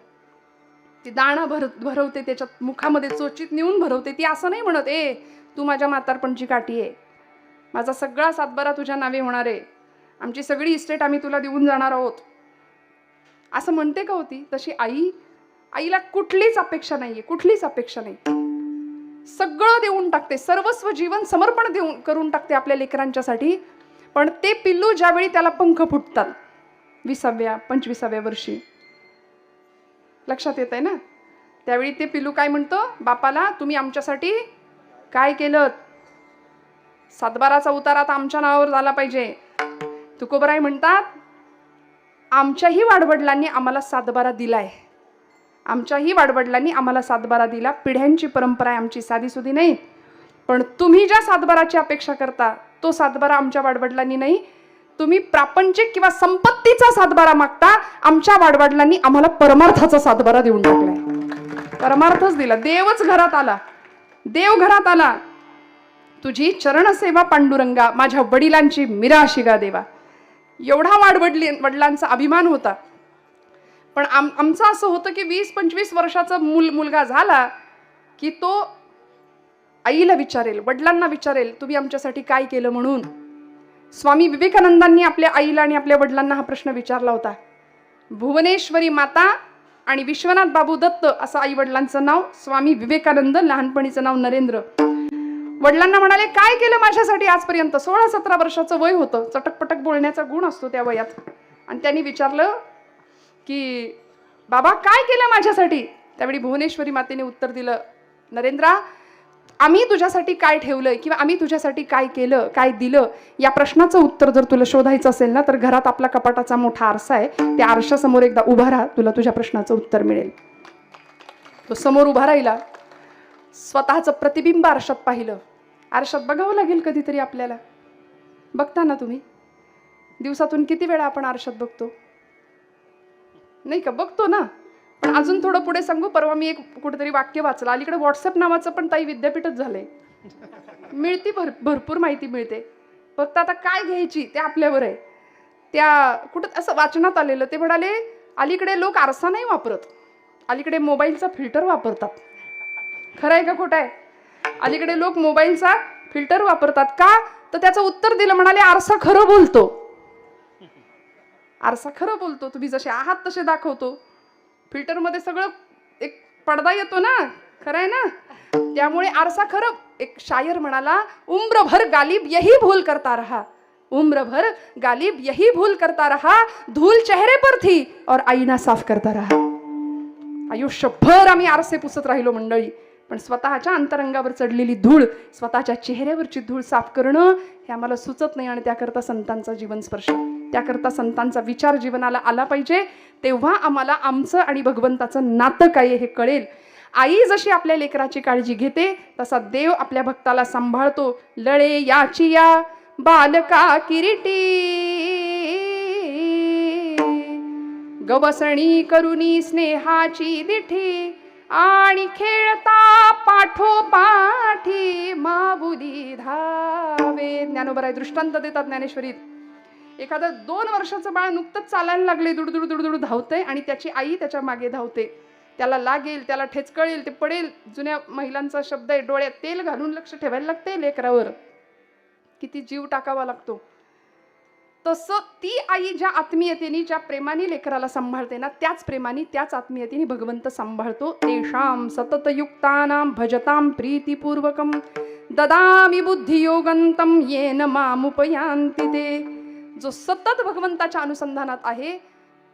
ती दाणा भरवते, त्याच्या मुखामध्ये चोचीत नेऊन भरवते. ती असं नाही म्हणत, ए तू माझ्या म्हातारपणची काठी आहे, माझा सगळा सातबारा तुझ्या नावे होणार आहे, आमची सगळी इस्टेट आम्ही तुला देऊन जाणार आहोत, असं म्हणते का होती? तशी आईला कुठलीच अपेक्षा नाहीये, कुठलीच अपेक्षा नाही. सगळं देऊन टाकते, सर्वस्व जीवन समर्पण करून टाकते आपल्या लेकरांच्यासाठी. पण ते पिल्लू ज्यावेळी त्याला पंख फुटतात 20व्या 25व्या वर्षी, लक्षात येत आहे ना, त्यावेळी ते पिल्लू काय म्हणतो बापाला, तुम्ही आमच्यासाठी काय केलं? सातबाराचा उतारा आता आमच्या नावावर झाला पाहिजे. तुकोबराय म्हणतात, आमच्याही वाडवडिलांनी आम्हाला सातबारा दिलाय, आमच्याही वाडवडिलांनी आम्हाला सातबारा दिला. पिढ्यांची परंपरा आहे आमची, साधीसुधी नाही. पण तुम्ही ज्या सातबाराची अपेक्षा करता तो सातबारा आमच्या वाडवडिलांनी नाही. तुम्ही प्रापंचिक किंवा संपत्तीचा सातबारा मागता, आमच्या वाडवडिलांनी आम्हाला परमार्थाचा सातबारा देऊन टाकलाय. परमार्थच दिला. देवच घरात आला, देव घरात आला. तुझी चरणसेवा पांडुरंगा, माझ्या वडिलांची मिरा शिगा देवा. एवढा वडिलांचा अभिमान होता. पण आमचं असं होतं की 20-25 वर्षाचा मुलगा झाला की तो आईला विचारेल, वडिलांना विचारेल, तुम्ही आमच्यासाठी काय केलं म्हणून. स्वामी विवेकानंदांनी आपल्या आईला आणि आपल्या वडिलांना हा प्रश्न विचारला होता. भुवनेश्वरी माता आणि विश्वनाथ बाबू दत्त असं आई वडिलांचं नाव. स्वामी विवेकानंद, लहानपणीचं नाव नरेंद्र. वडिलांना म्हणाले, काय केलं माझ्यासाठी आजपर्यंत? 16-17 वर्षाचं वय होतं, चटकपटक बोलण्याचा गुण असतो त्या वयात. आणि त्यांनी विचारलं की बाबा काय केलं माझ्यासाठी? त्यावेळी भुवनेश्वरी मातेने उत्तर दिलं, नरेंद्रा, आम्ही तुझ्यासाठी काय ठेवलंय किंवा आम्ही तुझ्यासाठी काय केलं, काय दिलं, या प्रश्नाचं उत्तर जर तुला शोधायचं असेल ना, तर घरात आपला कपाटाचा मोठा आरसा आहे, त्या आरशासमोर एकदा उभा राहा, तुला तुझ्या प्रश्नाचं उत्तर मिळेल. तो समोर उभा राहिला, स्वतःचं प्रतिबिंब आरशात पाहिलं. आरशात बघावं लागेल कधीतरी आपल्याला. बघता ना तुम्ही? दिवसातून किती वेळा आपण आरशात बघतो? नाही का? बघतो ना. पण अजून थोडं पुढे सांगू. परवा मी एक कुठेतरी वाक्य वाचलं. अलीकडे व्हॉट्सअप नावाचं पण ताई विद्यापीठच झालंय. मिळती, भरपूर माहिती मिळते. फक्त आता काय घ्यायची ते आपल्यावर आहे. त्या कुठं असं वाचनात आलेलं, ते म्हणाले अलीकडे लोक आरसा नाही वापरत, अलीकडे मोबाईलचा फिल्टर वापरतात. खरं आहे का खोटं आहे? अलीकडे लोक मोबाईलचा फिल्टर वापरतात का? तर त्याचं उत्तर दिलं, म्हणाले आरसा खरं बोलतो. आरसा खरं बोलतो, तुम्ही जसे आहात तसे दाखवतो. फिल्टरमध्ये सगळं एक पडदा येतो ना, खरं आहे ना. त्यामुळे आरसा खरं. एक शायर म्हणाला, उम्र भर गालिब यही भूल करता रहा, उम्र भर गालिब यही भूल करता रहा, धूल चेहरे पर थी और आईना साफ करता रहा. आयुष्यभर आम्ही आरसे पुसत राहिलो मंडळी, पण स्वतःच्या अंतरंगावर चढलेली धूळ, स्वतःच्या चेहऱ्यावरची धूळ साफ करणं हे आम्हाला सुचत नाही. आणि त्याकरता संतांचा जीवनस्पर्श, त्याकरता संतांचा विचार जीवनाला आला पाहिजे. तेव्हा आम्हाला आमचं आणि भगवंताचं नातं काय हे कळेल. आई जशी आपल्या लेकराची काळजी घेते, तसा देव आपल्या भक्ताला सांभाळतो. लळे याची या बालका किरीटी, गवसणी करुनी स्नेहाची दिठी, आणि खेळता पाठोपाठी माऊली धावे. ज्ञानोबराय दृष्टांत देतात ज्ञानेश्वरीत. एखादं 2 वर्षाचं बाळ नुकतंच चालायला लागले, दुडदुड दुडदुड धावतंय, आणि त्याची आई त्याच्या मागे धावते. त्याला लागेल, त्याला ठेचकळेल, ते पडेल. जुन्या महिलांचा शब्द आहे, डोळ्यात तेल घालून लक्ष ठेवायला लागते लेकरावर, किती जीव टाकावा लागतो. तसं ती आई ज्या आत्मीयतेने, ज्या प्रेमाने लेकराला सांभाळते ना, त्याच प्रेमाने, त्याच आत्मीयतेने भगवंत सांभाळतो. तेषां सततयुक्तानां भजतां प्रीतिपूर्वकं ददामि बुद्धियोगंतं येन मामुपयांति ते. जो सतत भगवंताच्या अनुसंधानात आहे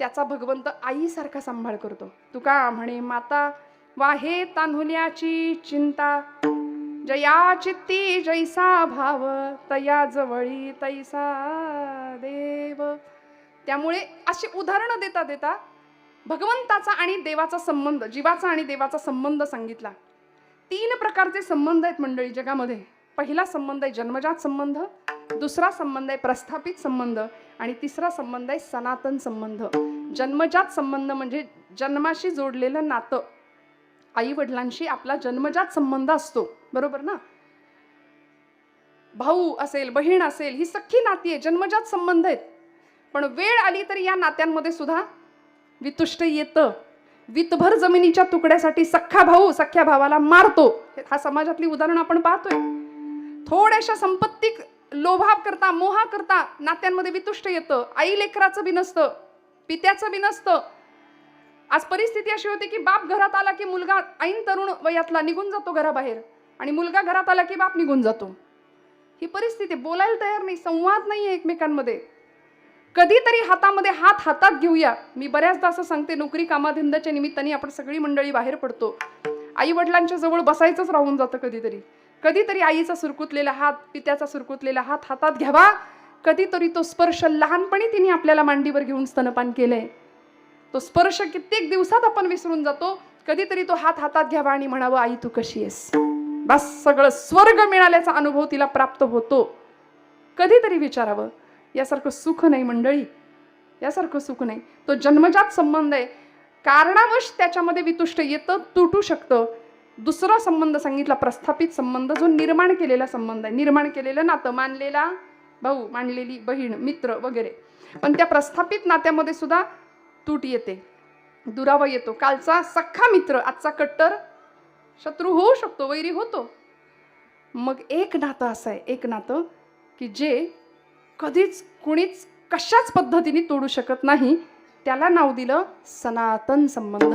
त्याचा भगवंत आईसारखा सांभाळ करतो. तुका म्हणे, माता वाहे तान्हुल्याची चिंता, जया चित्ती जैसा भाव, तया जवळी तैसा देव. त्यामुळे अशी उदाहरणं देता देता भगवंताचा आणि देवाचा संबंध, जीवाचा आणि देवाचा संबंध सांगितला. 3 प्रकारचे संबंध आहेत मंडळी जगामध्ये. पहिला संबंध आहे जन्मजात संबंध, दुसरा संबंध आहे प्रस्थापित संबंध, आणि तिसरा संबंध आहे सनातन संबंध. जन्मजात संबंध म्हणजे जन्माशी जोडलेलं नातं. आई वडिलांशी आपला जन्मजात संबंध असतो, बरोबर ना. भाऊ असेल, बहीण असेल, ही सख्खी नाती आहे, जन्मजात संबंध आहेत. पण वेळ आली तरी या नात्यांमध्ये सुद्धा वितुष्ट येतं. वितभर जमिनीच्या तुकड्यासाठी सख्खा भाऊ सख्ख्या भावाला मारतो. हा समाजातली उदाहरण आपण पाहतोय. थोड्याशा संपत्ती लोभा करता, मोहा करता नात्यांमध्ये वितुष्ट येतं. आई लेकराचं बी नसतं, पित्याचं बी नसतं. आज परिस्थिती अशी होती की बाप घरात आला की मुलगा ऐन तरुण वयातला निघून जातो घराबाहेर, आणि मुलगा घरात आला की बाप निघून जातो. ही परिस्थिती, बोलायला तयार नाही, संवाद नाही आहे एकमेकांमध्ये. कधीतरी हातामध्ये हातात घेऊया. मी बऱ्याचदा असं सांगते, नोकरी कामाधंद्याच्या निमित्ताने आपण सगळी मंडळी बाहेर पडतो. आई वडिलांच्या जवळ बसायचंच राहून जातं. कधीतरी आईचा सुरकुतलेला हात, पित्याचा सुरकुतलेला हात हातात घ्यावा. कधीतरी तो स्पर्श, लहानपणी तिने आपल्याला मांडीवर घेऊन स्तनपान केलंय, तो स्पर्श कित्येक दिवसात आपण विसरून जातो. कधीतरी तो हात हातात घ्यावा आणि म्हणावं, आई तू कशी आहेस. बस, सगळं स्वर्ग मिळाल्याचा अनुभव तिला प्राप्त होतो. कधीतरी विचारावं. यासारखं सुख नाही मंडळी, यासारखं सुख नाही. तो जन्मजात संबंध आहे, कारणावश त्याच्यामध्ये वितुष्ट येतं, तुटू शकतं. दुसरा संबंध सांगितला प्रस्थापित संबंध, जो निर्माण केलेला संबंध आहे, निर्माण केलेलं नातं, मानलेला भाऊ, मानलेली बहीण, मित्र वगैरे. पण त्या प्रस्थापित नात्यामध्ये सुद्धा तूट येते, दुरावा येतो. कालचा सख्खा मित्र आजचा कट्टर शत्रू होऊ शकतो, वैरी होतो. मग एक नातं असं आहे, एक नातं की जे कधीच कुणीच कशाच पद्धतीने तोडू शकत नाही. त्याला नाव दिलं सनातन संबंध.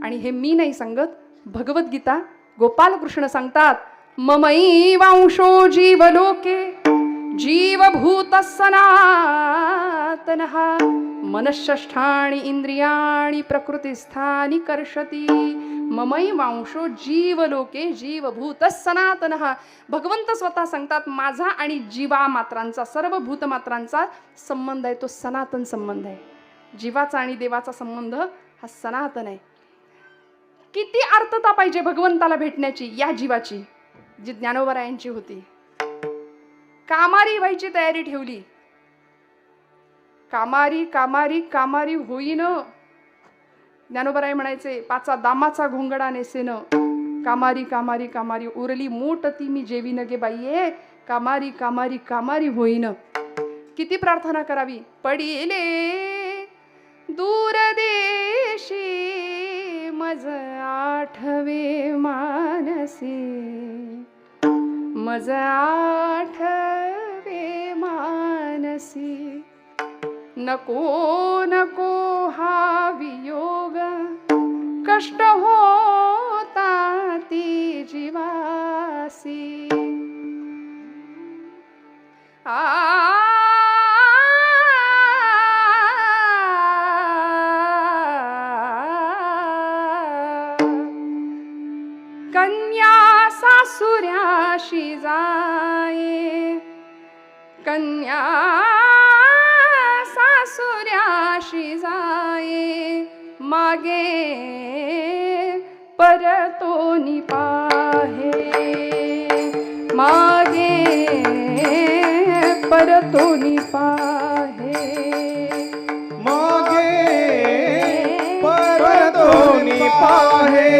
आणि हे मी नाही सांगत, भगवद्गीता गोपालकृष्ण सांगतात, ममैवांशो जीवलोके जीवभूत सनातनः मनःषष्ठाणि इंद्रियाणि प्रकृतिस्थानि कर्षति. ममैवांशो जीवलोके जीवभूत सनातनः. भगवंत स्वतः सांगतात, माझा आणि जीवा मात्रांचा, सर्व भूतमात्रांचा संबंध आहे तो सनातन संबंध आहे. जीवाचा आणि देवाचा संबंध हा सनातन आहे. किती आर्तता पाहिजे भगवंताला भेटण्याची या जीवाची, जी ज्ञानोबरायांची होती. कामारी व्हायची तयारी ठेवली. कामारी कामारी कामारी होईन. ज्ञानोबराय म्हणायचे, पाचा दामाचा घोंगडा नेसेन. कामारी कामारी कामारी उरली मोठ ती मी जेवी नगे बाईये. कामारी कामारी कामारी होईन. किती प्रार्थना करावी. पडिले दूर दे मज आठवे मानसी, मज आठवे मानसी, नको नको हा वियोग, कष्ट होता ती जीवासी. कन्या सासुऱ्याशी जाये, कन्या सासुऱ्याशी जाये, मागे परतोनी पाहे, मागे परतोनी पाहे, मागे परतोनी पाहे,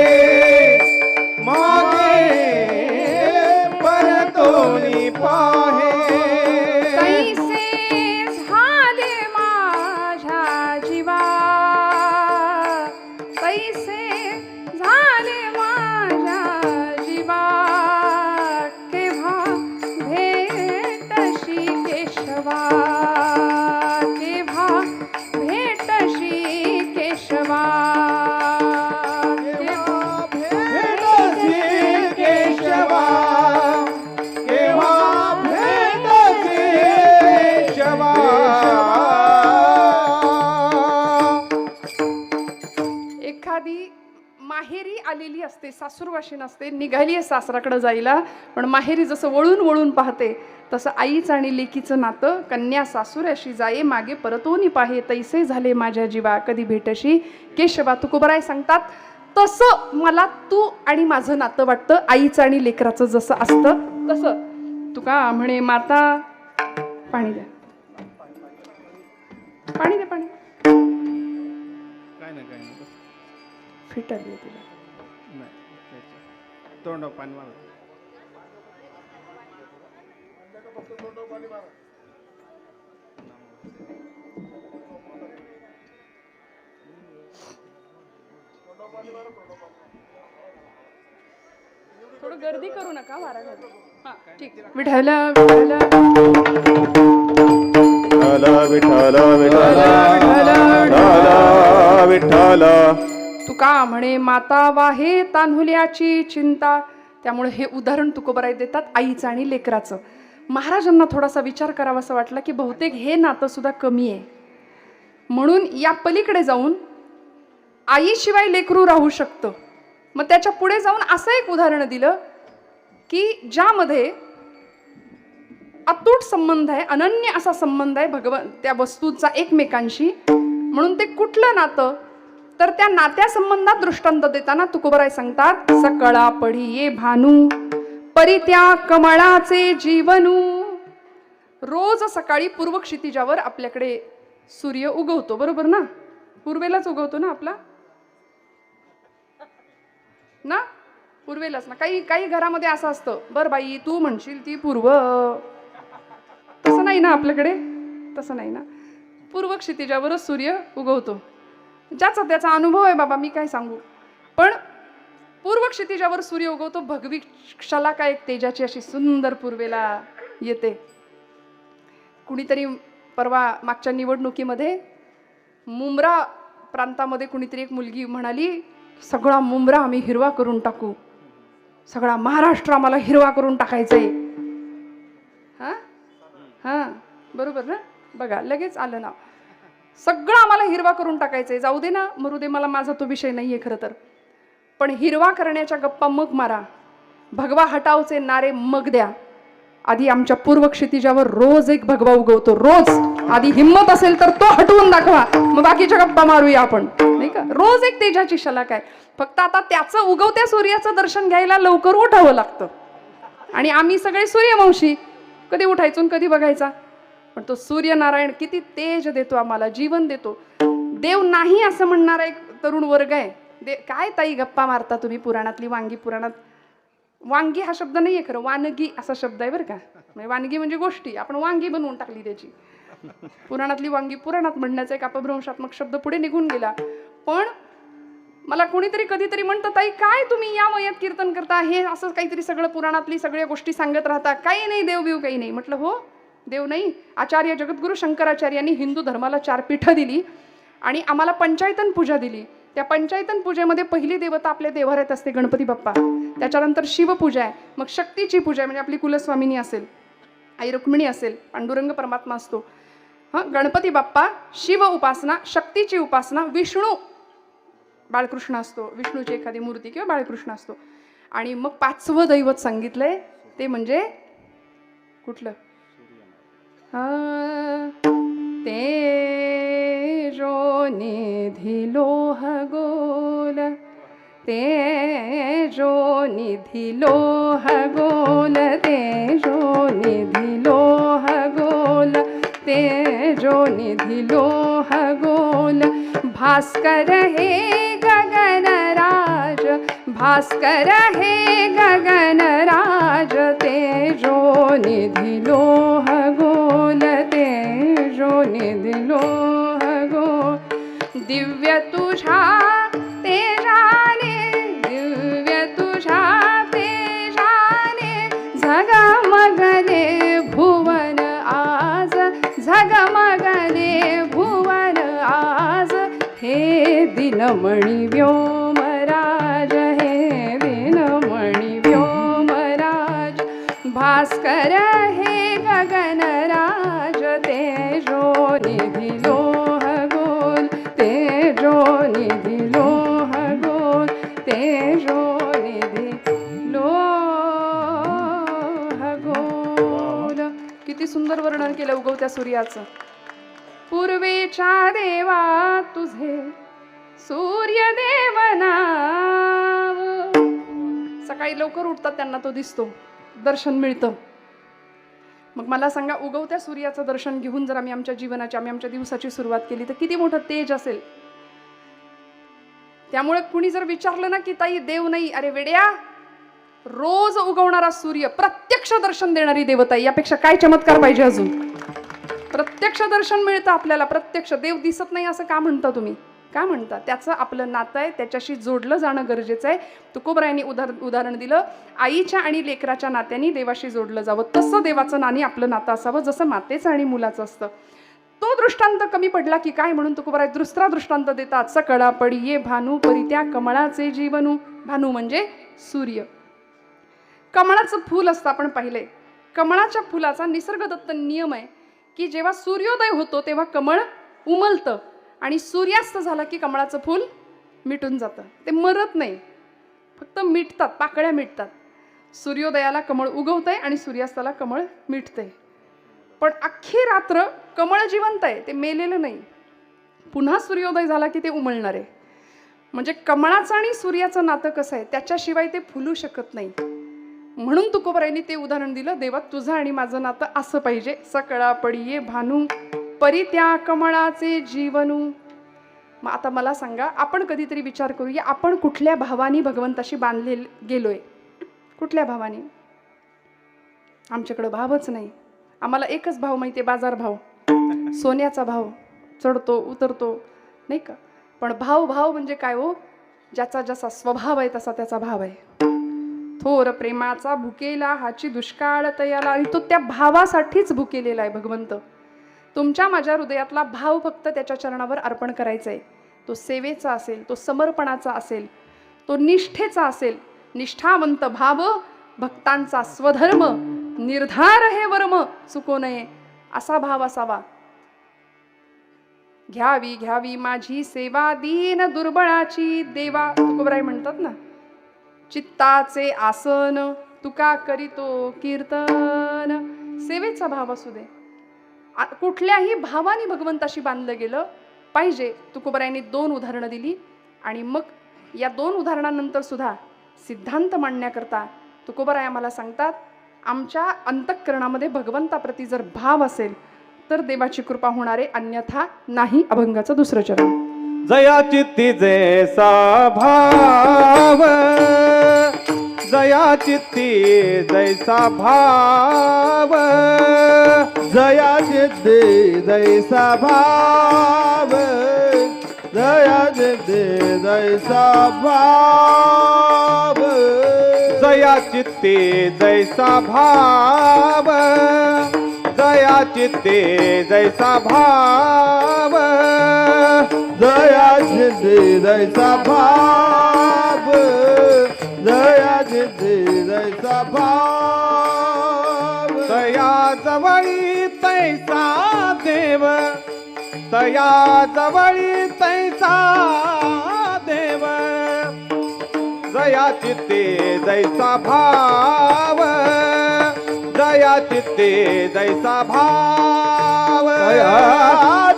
मागे परतोनी पाहे. कैसे झाले माझ्या जीवा, कैसे झाले माझ्या जीवा, केव्हा भेटशी केशवा, केव्हा भेटशी केशवा, भेटसी केशवा, केव्हा भेटसी केशवा. एखादी माहेरी आलेली असते, सासूरवाशीन असते, निघाली आहे सासराकडे जायला, पण माहेरी जसं वळून वळून पाहते तसं आईचं आणि लेकीचं नातं, कन्या सासूऱ्याशी जाये, मागे परतोनी पाहे, तैसे झाले माझ्या जीवा, कधी भेटशी केशवा. तुकोबराय सांगतात तसं मला तू आणि माझं नातं वाटतं, आईचं आणि लेकराचं जसं असतं तसं. तुका म्हणे माता, पाणी द्या, पाणी द्या, पाणी. काय नाही फिट आली तिला. तोंडावर पाणी मार. थोडं गर्दी करू नका, वारा घाल. हा ठीक. विठ्ठल विठ्ठल विठ्ठल विठ्ठल विठ्ठल विठ्ठल. तुका म्हणे माता वाहे तान्हुल्याची चिंता. त्यामुळे हे उदाहरण तुकोबराय देतात आईचं आणि लेकराचं. महाराजांना थोडासा विचार करावासा वाटला की बहुतेक हे नातं सुद्धा कमी आहे, म्हणून या पलीकडे जाऊन आईशिवाय लेकरू राहू शकतं. मग त्याच्या पुढे जाऊन असं एक उदाहरण दिलं की ज्यामध्ये अतूट संबंध आहे, अनन्य असा संबंध आहे भगवान त्या वस्तूचा एकमेकांशी. म्हणून ते कुठलं नातं, तर त्या नात्या संबंधात दृष्टांत देताना तुकोबराय सांगतात, सकळा पढिये भानू परी त्या कमळाचे जीवनू. रोज सकाळी पूर्व क्षितिजावर आपल्याकडे सूर्य उगवतो, बरोबर ना? पूर्वेलाच उगवतो ना आपला ना, पूर्वेलाच ना. काही काही घरामध्ये असं असतं, बर बाई तू म्हणशील ती पूर्व, तसं नाही ना आपल्याकडे, तसं नाही ना. पूर्व क्षितिजावरच सूर्य उगवतो. ज्याचा त्याचा अनुभव आहे बाबा, मी काय सांगू. पण पूर्व क्षितिजावर सूर्य उगवतो, भगवी शलाका एक तेजाची अशी सुंदर पूर्वेला येते. कुणीतरी परवा मागच्या निवडणुकीमध्ये मुंब्रा प्रांतामध्ये कुणीतरी एक मुलगी म्हणाली, सगळा मुंब्रा आम्ही हिरवा करून टाकू, सगळा महाराष्ट्र आम्हाला हिरवा करून टाकायचंय. हा हा बरोबर ना, बघा लगेच आलं नाव. सगळं आम्हाला हिरवा करून टाकायचंय. जाऊ दे ना, मरू दे, मला माझा तो विषय नाहीये खरं तर. पण हिरवा करण्याच्या गप्पा मग मारा, भगवा हटावचे नारे मग द्या. आधी आमच्या पूर्व क्षितिजावर रोज एक भगवा उगवतो, रोज. आधी हिम्मत असेल तर तो हटवून दाखवा, मग बाकीच्या गप्पा मारूया आपण, नाही का? रोज एक तेजाची शलाक आहे. फक्त आता त्याचं उगवत्या सूर्याचं दर्शन घ्यायला लवकर उठावं लागतं. आणि आम्ही सगळे सूर्यवंशी, कधी उठायचो आणि कधी बघायचा. पण तो सूर्यनारायण किती तेज देतो आम्हाला, जीवन देतो. देव नाही असं म्हणणारा एक तरुण वर्ग आहे. काय ताई गप्पा मारता तुम्ही, पुराणातली वांगी. पुराणात वांगी हा शब्द नाहीये खरं, वानगी असा शब्द आहे बरं का. म्हणजे वानगी म्हणजे गोष्टी, आपण वांगी बनवून टाकली त्याची. पुराणातली वांगी पुराणात म्हणण्याचा एक अपभ्रंशात्मक शब्द पुढे निघून गेला. पण मला कोणीतरी कधीतरी म्हणतं, ताई काय तुम्ही या वयात कीर्तन करता, हे असं काहीतरी सगळं पुराणातली सगळ्या गोष्टी सांगत राहता, काही नाही देवबिव काही नाही. म्हटलं हो, देव नाही. आचार्य जगद्गुरु शंकराचार्यांनी हिंदू धर्माला 4 पीठं दिली आणि आम्हाला पंचायतन पूजा दिली. त्या पंचायतन पूजेमध्ये पहिली देवता आपल्या देव्हाऱ्यात असते गणपती बाप्पा, त्याच्यानंतर शिवपूजा आहे, मग शक्तीची पूजा आहे म्हणजे आपली कुलस्वामिनी असेल, आई रुक्मिणी असेल, पांडुरंग परमात्मा असतो. गणपती बाप्पा, शिव उपासना, शक्तीची उपासना, विष्णू बाळकृष्ण असतो, विष्णूची एखादी मूर्ती किंवा बाळकृष्ण असतो. आणि मग 5वं दैवत सांगितलंय ते म्हणजे कुठलं? तेजो निधी लोह गोल, तेजो निधी लोह गोल, तेजो निधी लोह गोल, तेजो निधी लोह गोल, भास्कर हे गगनराज, भास्कर हे गगनराज, तेजो निधी लोह गोल, तेजो निधी लोह गोल, दिव्य तुझा तेजाने, दिव्य तुझा तेजाने, झगमगले भुवन आज, झगमगले भुवन आज, हे दिनमणि व्योमराज, हे दिनमणि व्योमराज, भास्कर हे गगनराज, तेजो निधी लोह गोल, तेजो निधी लोह गोल, तेजो निधी लोह गोल. किती सुंदर वर्णन केलं उगवत्या सूर्याचं. पूर्वेच्या देवा तुझे सूर्यदेव नाव. सकाळी लवकर उठतात त्यांना तो दिसतो, दर्शन मिळतं. मग मला सांगा, उगवत्या सूर्याचं दर्शन घेऊन जर आम्ही आमच्या जीवनाची, आम्ही आमच्या दिवसाची सुरुवात केली तर किती मोठं तेज असेल. त्यामुळे कुणी जर विचारलं ना की ताई देव नाही, अरे वेड्या, रोज उगवणारा सूर्य, प्रत्यक्ष दर्शन देणारी देवता, यापेक्षा काय चमत्कार पाहिजे अजून. प्रत्यक्ष दर्शन मिळतं आपल्याला, प्रत्यक्ष. देव दिसत नाही असं का म्हणता तुम्ही? का म्हणता? त्याचं आपलं नातं आहे, त्याच्याशी जोडलं जाणं गरजेचं आहे. तुकोबरायांनी उदाहरण दिलं, आईच्या आणि लेकराच्या नात्याने देवाशी जोडलं जावं. तसं देवाचं आणि आपलं नातं असावं, जसं मातेचं आणि मुलाचं असतं. तो दृष्टांत कमी पडला की काय म्हणून तुकोबराय दुसरा दृष्टांत देतात. सकळा पडिये भानू परी त्या कमळाचे जीवनू. भानू म्हणजे सूर्य. कमळाचं फूल असतं, आपण पाहिले. कमळाच्या फुलाचा निसर्गदत्त नियम आहे की जेव्हा सूर्योदय होतो तेव्हा कमळ उमलतं आणि सूर्यास्त झाला की कमळाचं फूल मिटून जातं. ते मरत नाही, फक्त मिटतात, पाकळ्या मिटतात. सूर्योदयाला कमळ उगवतंय आणि सूर्यास्ताला कमळ मिटतंय. पण अख्खी रात्र कमळ जिवंत आहे, ते मेलेलं नाही. पुन्हा सूर्योदय झाला की ते उमलणार आहे. म्हणजे कमळाचं आणि सूर्याचं नातं कसं आहे, त्याच्याशिवाय ते फुलू शकत नाही. म्हणून तुकोबरायांनी ते उदाहरण दिलं, देवा तुझं आणि माझं नातं असं पाहिजे. सकळा पडिये भानू परी त्या कमळाचे जीवनू. मग आता मला सांगा, आपण कधीतरी विचार करूया, आपण कुठल्या भावानी भगवंताशी बांधले गेलोय? कुठल्या भावानी? आमच्याकडं भावच नाही. आम्हाला एकच भाव माहिती आहे, बाजार भाव, सोन्याचा भाव, चढतो उतरतो, नाही का? पण भाव म्हणजे काय हो? ज्याचा जसा स्वभाव आहे तसा त्याचा भाव आहे. थोर प्रेमाचा भुकेला हाची दुष्काळ तयाला. आणि तो त्या भावासाठीच भुकेलेला आहे भगवंत. तुमच्या माझ्या हृदयातला भाव फक्त त्याच्या चरणावर अर्पण करायचा आहे. तो सेवेचा असेल, तो समर्पणाचा असेल, तो निष्ठेचा असेल. निष्ठावंत भाव भक्तांचा स्वधर्म, निर्धार हे वर्म चुको नये, असा भाव असावा. घ्यावी घ्यावी माझी सेवा दीन दुर्बळाची देवा. तुकोबराय म्हणतात ना, चित्ताचे आसन तुका करीतो कीर्तन. सेवेचा भाव असू दे. कुठल्याही भावाने भगवंताशी बांधलं गेलं पाहिजे. तुकोबरायांनी 2 उदाहरणं दिली आणि मग या 2 उदाहरणांनंतर सुद्धा सिद्धांत मांडण्याकरता तुकोबराय आम्हाला सांगतात, आमच्या अंतःकरणामध्ये भगवंताप्रती जर भाव असेल तर देवाची कृपा होणारे, अन्यथा नाही. अभंगाचं 2रं चरण. जया चित्ती जैसा भाव, जया चित्ती जैसा भाव, जया चित्ती जैसा भाव, जया चित्ते जैसा भाव जया चित्ते जैसा भाव जया चित्ते जैसा भाव जया चित्ते जैसा भाव जया चित्ते जैसा भाव तया जवळी तैसा देव तया जवळी तैसा देव जया चित्ते जैसा भाव जया चित्ते जैसा भाव तया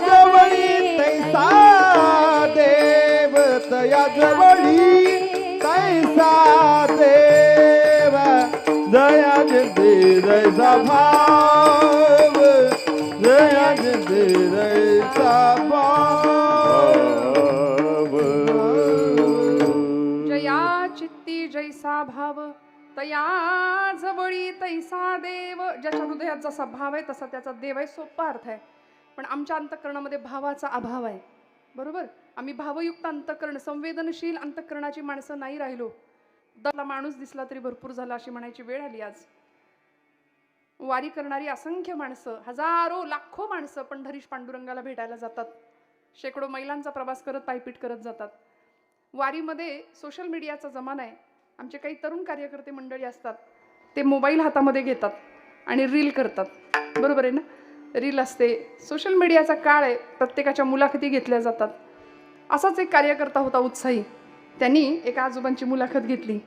जवळी तैसा देव तया जवळी तैसा देव जया चित्ते जैसा भाव जया चित्ते जैसा भाव जया चित्ती जैसा भाव तया जवळी तैसा देव. ज्याच्या हृदयात जसा भाव आहे तसा त्याचा देव आहे. सोपा अर्थ आहे. पण आमच्या अंतःकरणामध्ये भावाचा अभाव आहे. बरोबर. आम्ही भावयुक्त अंतःकरण संवेदनशील अंतःकरणाची माणसं नाही राहिलो. दला माणूस दिसला तरी भरपूर झाला अशी म्हणायची वेळ आली आज. वारी करणारी असंख्य माणसं हजारो लाखो माणसं पंढरीश पांडुरंगाला भेटायला जातात. शेकडो मैलांचा प्रवास करत पायपीट करत जातात. वारीमध्ये सोशल मीडियाचा जमाना आहे. आमचे काही तरुण कार्यकर्ते मंडळी असतात ते मोबाईल हातामध्ये घेतात आणि रील करतात. बरोबर आहे ना. रील असते. सोशल मीडियाचा काळ आहे. प्रत्येकाच्या मुलाखती घेतल्या जातात. असाच एक कार्यकर्ता होता उत्साही. त्यांनी एका आजोबांची मुलाखत घेतली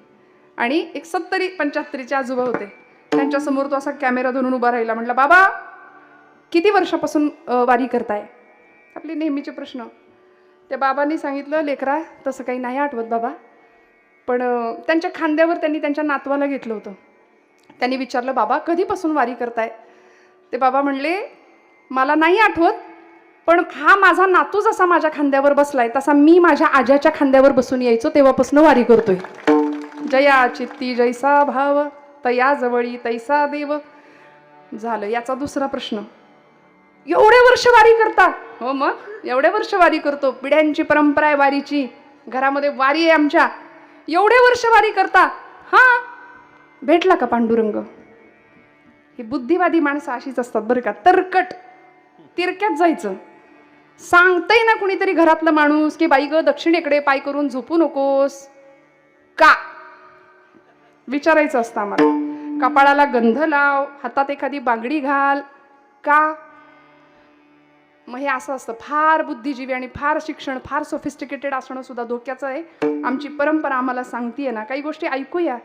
आणि एक 70-75चे आजोबा होते. त्यांच्यासमोर तो असा कॅमेरा धरून उभा राहिला. म्हटलं बाबा किती वर्षापासून वारी करताय. आपले नेहमीचे प्रश्न. त्या बाबांनी सांगितलं लेकरा तसं काही नाही आठवत बाबा. पण त्यांच्या खांद्यावर त्यांनी त्यांच्या नातवाला घेतलं होतं. त्यांनी विचारलं बाबा कधीपासून वारी करताय. ते बाबा म्हणले मला नाही आठवत पण हा माझा नातू जसा माझ्या खांद्यावर बसलाय तसा मी माझ्या आज्याच्या खांद्यावर बसून यायचो तेव्हापासून वारी करतोय. जया चित्ती जैसा भाव तया जवळी तैसा देव. झालं. याचा दुसरा प्रश्न. एवढे वर्ष वारी करता. हो मग एवढे वर्ष वारी करतो. पिढ्यांची परंपरा आहे वारीची. घरामध्ये वारी आहे आमच्या. एवढे वर्ष वारी करता. हा भेटला का पांडुरंग. ही बुद्धिवादी माणसं अशीच असतात बरं का. तरकट तिरक्यात जायचं. सांगतंय ना कुणीतरी घरातलं माणूस की बाई ग दक्षिणेकडे पाय करून झोपू नकोस का विचारायचं असतं आम्हाला. कपाळाला गंध लाव. हातात एखादी बांगडी घाल का. मग हे असं असतं. फार बुद्धिजीवी आणि फार शिक्षण फार सोफिस्टिकेटेड असणं सुद्धा धोक्याचं आहे. आमची परंपरा आम्हाला सांगतीये ना. काही गोष्टी ऐकूया.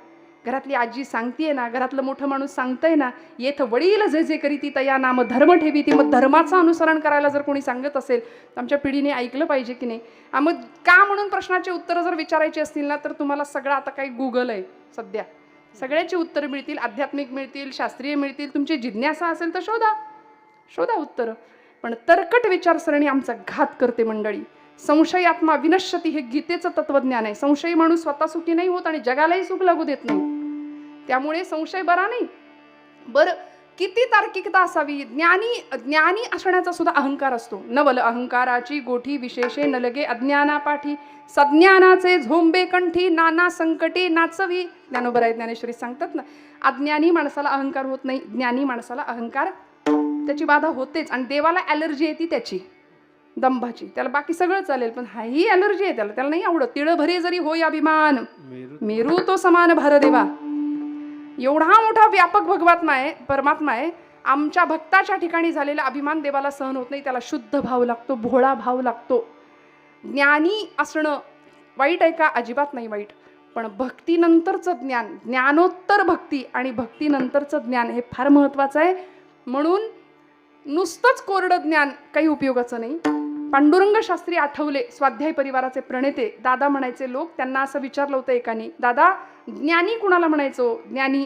घरातली आजी सांगतीये ना. घरातलं मोठं माणूस सांगतंय ना. येथ वडील जे जे करी ती तया नाम धर्म ठेवी ती. मग धर्माचं अनुसरण करायला जर कोणी सांगत असेल तर आमच्या पिढीने ऐकलं पाहिजे की नाही. मग का म्हणून प्रश्नाची उत्तरं जर विचारायची असतील ना तर तुम्हाला सगळं आता काही गुगल आहे सध्या. सगळ्याची उत्तरं मिळतील. आध्यात्मिक मिळतील. शास्त्रीय मिळतील. तुमची जिज्ञासा असेल तर शोधा उत्तरं. पण तरकट विचारसरणी आमचा घात करते मंडळी. संशयात्मा विनश्यती हे गीतेचं तत्वज्ञान आहे. संशयी माणूस स्वतः सुखी नाही होत आणि जगालाही सुख लागू देत नाही. त्यामुळे संशय बरा नाही. बरं किती तार्किकता असावी. ज्ञानी असण्याचा सुद्धा अहंकार असतो. नवल अहंकाराची गोठी विशेषे न लगे अज्ञानापाठी सज्ञानाचे झोंबे कंठी नाना संकटे नाचवी. ज्ञानोबराय ज्ञानेश्वरी सांगतात ना. अज्ञानी माणसाला अहंकार होत नाही. ज्ञानी माणसाला अहंकार त्याची बाधा होतेच. आणि देवाला ॲलर्जी येते त्याची दंभाची. त्याला बाकी सगळं चालेल पण ही ॲलर्जी आहे त्याला नाही आवडत. तिळ भरे जरी होय अभिमान मेरू तो समान भारदेवा. एवढा मोठा व्यापक भगवात्मा आहे परमात्मा आहे. आमच्या भक्ताच्या ठिकाणी झालेला अभिमान देवाला सहन होत नाही. त्याला शुद्ध भाव लागतो. भोळा भाव लागतो. ज्ञानी असणं वाईट आहे का. अजिबात नाही वाईट. पण भक्तीनंतरचं ज्ञान ज्ञानोत्तर भक्ती आणि भक्तीनंतरचं ज्ञान हे फार महत्त्वाचं आहे. म्हणून नुसतंच कोरडं ज्ञान काही उपयोगाचं नाही. पांडुरंग शास्त्री आठवले स्वाध्याय परिवाराचे प्रणेते दादा म्हणायचे लोक. त्यांना असं विचारलं होतं एकाने दादा ज्ञानी कुणाला म्हणायचो. ज्ञानी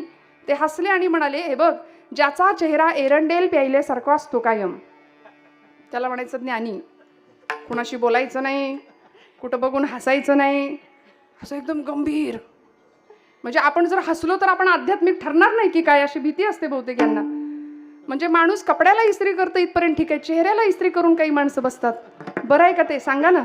ते हसले आणि म्हणाले हे बघ ज्याचा चेहरा एरंडेल प्यायल्यासारखा असतो कायम त्याला म्हणायचं ज्ञानी. कुणाशी बोलायचं नाही. कुठं बघून हसायचं नाही. असं एकदम गंभीर. म्हणजे आपण जर हसलो तर आपण आध्यात्मिक ठरणार नाही की काय अशी भीती असते बहुतेक यांना. म्हणजे माणूस कपड्याला इस्त्री करतं इथपर्यंत ठीक आहे. चेहऱ्याला इस्त्री करून काही माणसं बसतात. बरं आहे का ते सांगा ना.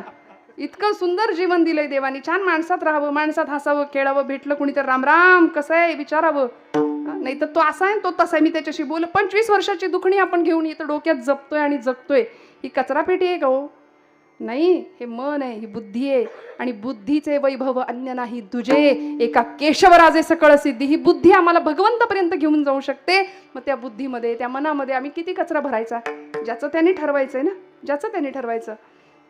इतकं सुंदर जीवन दिलंय देवानी. छान माणसात राहावं, माणसात हसावं, खेळावं, भेटलं कुणी तर राम राम कसं आहे विचारावं. नाही तर तो असा आहे तो तसा आहे. मी त्याच्याशी बोल. 25 वर्षाची दुखणी आपण घेऊन येतो डोक्यात जपतोय आणि जगतोय. ही कचरापेटी आहे का हो? नाही, हे मन आहे, ही बुद्धी आहे. आणि बुद्धीचे वैभव अन्य नाही तुझे, एका केशवराजे सकळ सिद्धी. ही बुद्धी आम्हाला भगवंतापर्यंत घेऊन जाऊ शकते. मग त्या बुद्धीमध्ये, त्या मनामध्ये आम्ही किती कचरा भरायचा? ज्याचं त्याने ठरवायचंय ना, ज्याचं त्याने ठरवायचं.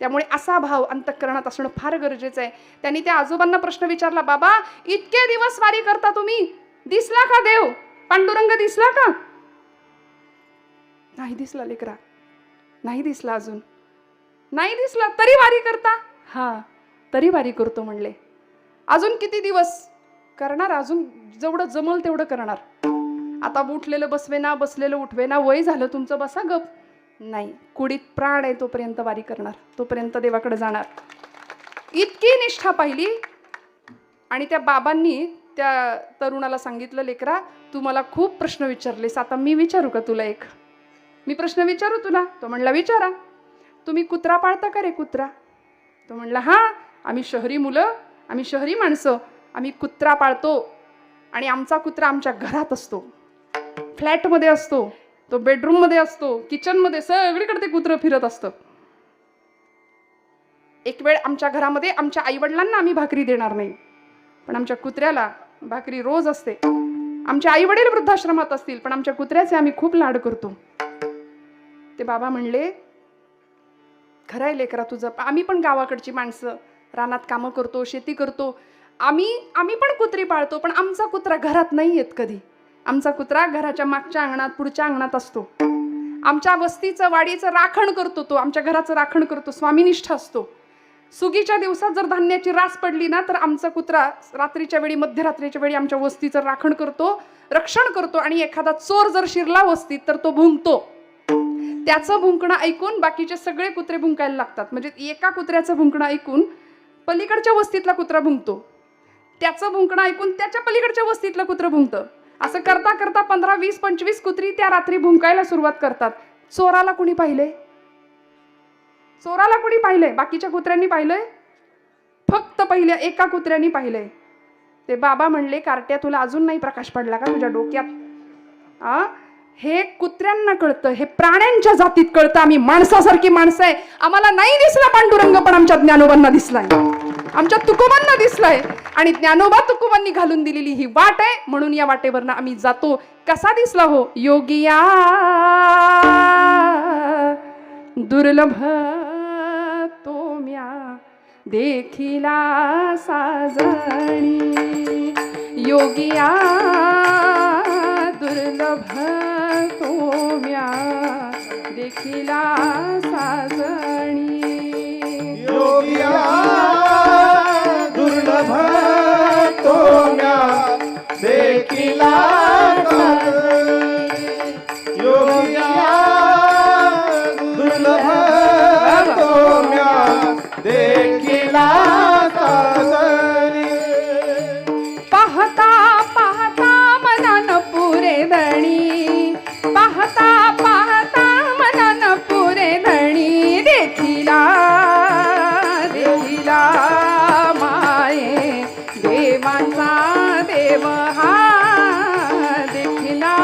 त्यामुळे असा भाव अंतःकरणात असणं फार गरजेचं आहे. त्यांनी त्या आजोबांना प्रश्न विचारला, बाबा इतके दिवस वारी करता तुम्ही, दिसला का देव? पांडुरंग दिसला का? नाही दिसला लेकरा, नाही दिसला अजून. नाही दिसला तरी वारी करता? हा, तरी वारी करतो म्हणले. अजून किती दिवस करणार? अजून जेवढं जमल तेवढं करणार. आता उठलेलं बसवेना, बसलेलं उठवेना, वय झालं तुमचं, बसा गप. नाही, कुडीत प्राण आहे तोपर्यंत वारी करणार, तोपर्यंत देवाकडे जाणार. इतकी निष्ठा पाहिली. आणि त्या बाबांनी त्या तरुणाला सांगितलं, लेकरा तू मला खूप प्रश्न विचारलेस, आता मी विचारू का तुला एक? मी प्रश्न विचारू तुला? तो म्हणला विचारा. तुम्ही कुत्रा पाळता का रे? कुत्रा? तो म्हणला हा, आम्ही शहरी मुलं, आम्ही शहरी माणसं, आम्ही कुत्रा पाळतो. आणि आमचा कुत्रा आमच्या घरात असतो, फ्लॅटमध्ये असतो, तो बेडरूममध्ये असतो, किचनमध्ये, सगळीकडे ते कुत्रं फिरत असतं. एक वेळ आमच्या घरामध्ये आमच्या आईवडिलांना आम्ही भाकरी देणार नाही, पण आमच्या कुत्र्याला भाकरी रोज असते. आमचे आईवडील वृद्धाश्रमात असतील, पण आमच्या कुत्र्याचे आम्ही खूप लाड करतो. ते बाबा म्हणले, खरं आहे लेकरा तुझं, आम्ही पण गावाकडची माणसं, रानात कामं करतो, शेती करतो, आम्ही पण कुत्री पाळतो, पण आमचा कुत्रा घरात नाही येत कधी. आमचा कुत्रा घराच्या मागच्या अंगणात, पुढच्या अंगणात असतो. आमच्या वस्तीचं, वाडीचं राखण करतो, तो आमच्या घराचं राखण करतो, स्वामीनिष्ठ असतो. सुगीच्या दिवसात जर धान्याची रास पडली ना, तर आमचा कुत्रा रात्रीच्या वेळी, मध्यरात्रीच्या वेळी आमच्या वस्तीचं राखण करतो, रक्षण करतो. आणि एखादा चोर जर शिरला वस्तीत तर तो भुंकतो. त्याचं भुंकणं ऐकून बाकीचे सगळे कुत्रे भुंकायला लागतात. म्हणजे एका कुत्र्याचं भुंकणं ऐकून पलीकडच्या वस्तीतला कुत्रा भुंकतो, त्याचं भुंकणं ऐकून त्याच्या पलीकडच्या वस्तीतलं कुत्रं भुंकतं. असं करता करता 15, 20, 25 कुत्री त्या रात्री भुंकायला सुरुवात करतात. चोराला कुणी पाहिले? चोराला कुणी पाहिलंय? बाकीच्या कुत्र्यांनी पाहिलंय? फक्त पहिल्या एका कुत्र्यानी पाहिलंय. ते बाबा म्हणले, कार्ट्या तुला अजून नाही प्रकाश पडला का तुझ्या डोक्यात? हे कुत्र्यांना कळतं, हे प्राण्यांच्या जातीत कळतं. आम्ही माणसासारखी माणसं आहे. आम्हाला नाही दिसला पांडुरंग, पण आमच्या ज्ञानोबांना दिसलाय, आमच्या तुकोबांना दिसलाय. आणि ज्ञानोबा तुकोबांनी घालून दिलेली ही वाट आहे, म्हणून या वाटेवरनं आम्ही जातो. कसा दिसला हो? योगिया दुर्लभ तो म्या देखिला साजणी, योगिया दुर्लभ तो म्या देखिला साजणी, योगिया दुर्लभ तो म्या देखिला साजणी, योगिया दुर्लभ तो म्या देखिला साजणी. पाहता पाहता मनान पुरे धणी, पाहता पाहता मनान पुरे धणी, देखिला देखिला माये देवांचा देव हा, देखिला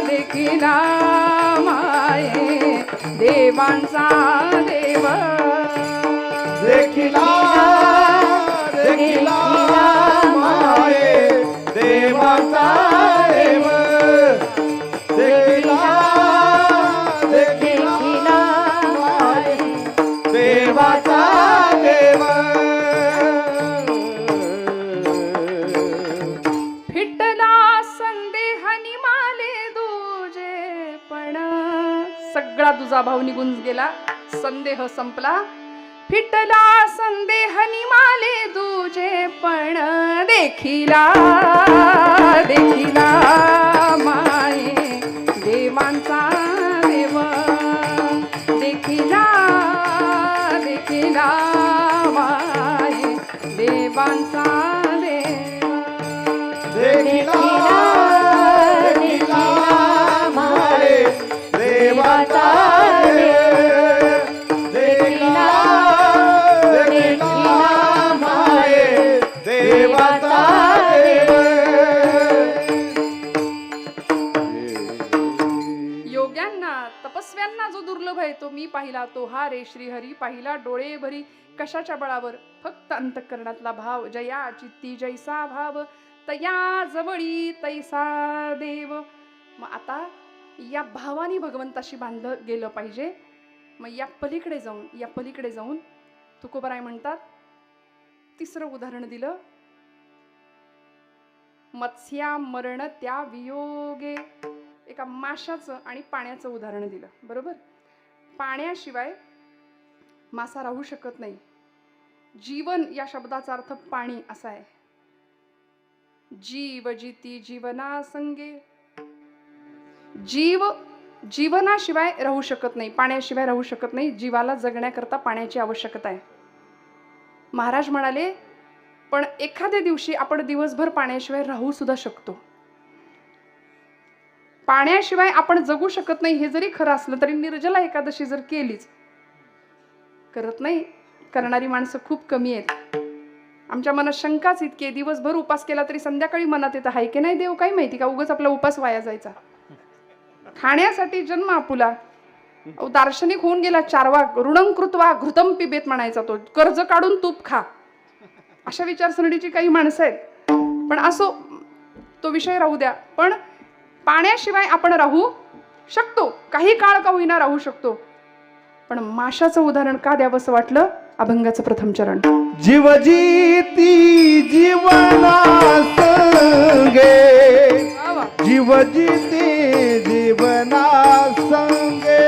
देखिला माये देवांचा देव, देखिला देखिला माये देवाचा देव, देखिला देखिला माये देवाचा देव. फिटला संदेहानी माले दुजे पण, सगळा तुझा भाव निघून गेला, संदेह संपला. फिटला संदेहानी माले दुजे पण, देखिला देखिला माये देवांचा देव, देखिला देखिला माये देवांचा देव, देखिला देखिला माये देवाचा देव, देखिला तो हा रे श्रीहरी पाहिला डोळे भरी. कशाच्या बळावर? फक्त अंतःकरणातला भाव. जया चित्ती जैसा भाव तया जवळी तैसा देव. मग आता या भावानी भगवंताशी बांधलं गेलं पाहिजे. मग या पलीकडे जाऊन तुकोबराय म्हणतात, तिसरं उदाहरण दिलं, मत्स्या मरण त्या वियोगे. एका माशाचं आणि पाण्याचं उदाहरण दिलं. बरोबर? पाण्याशिवाय मासा राहू शकत नाही. जीवन या शब्दाचा अर्थ पाणी असा आहे. जीव जिती जीवना संगे. जीव जीवनाशिवाय राहू शकत नाही, पाण्याशिवाय राहू शकत नाही. जीवाला जगण्याकरता पाण्याची आवश्यकता आहे. महाराज म्हणाले, पण एखाद्या दिवशी आपण दिवसभर पाण्याशिवाय राहू सुद्धा शकतो. पाण्याशिवाय आपण जगू शकत नाही हे जरी खरं असलं तरी निर्जला एकादशी जर केलीच, करत नाही, करणारी माणसं खूप कमी आहेत. आमच्या मनात शंकाच इतकी, दिवसभर उपास केला तरी संध्याकाळी मनात येतं, हाय की नाही देव काही माहिती का, उगाच आपला उपास वाया जायचा. खाण्यासाठी जन्म आपुला. दार्शनिक होऊन गेला चारवा. ऋणं कृत्वा घृतम पिबेत म्हणायचा तो, कर्ज काढून तूप खा. अशा विचारसरणीची काही माणसं आहेत. पण असो, तो विषय राहू द्या. पण पाण्याशिवाय आपण राहू शकतो, काही काळ का होईना राहू शकतो. पण माशाचं उदाहरण का द्यावंसं वाटलं? अभंगाचं प्रथम चरण. जीवजीती जीवना संगे, जीवजीती जीवना संगे,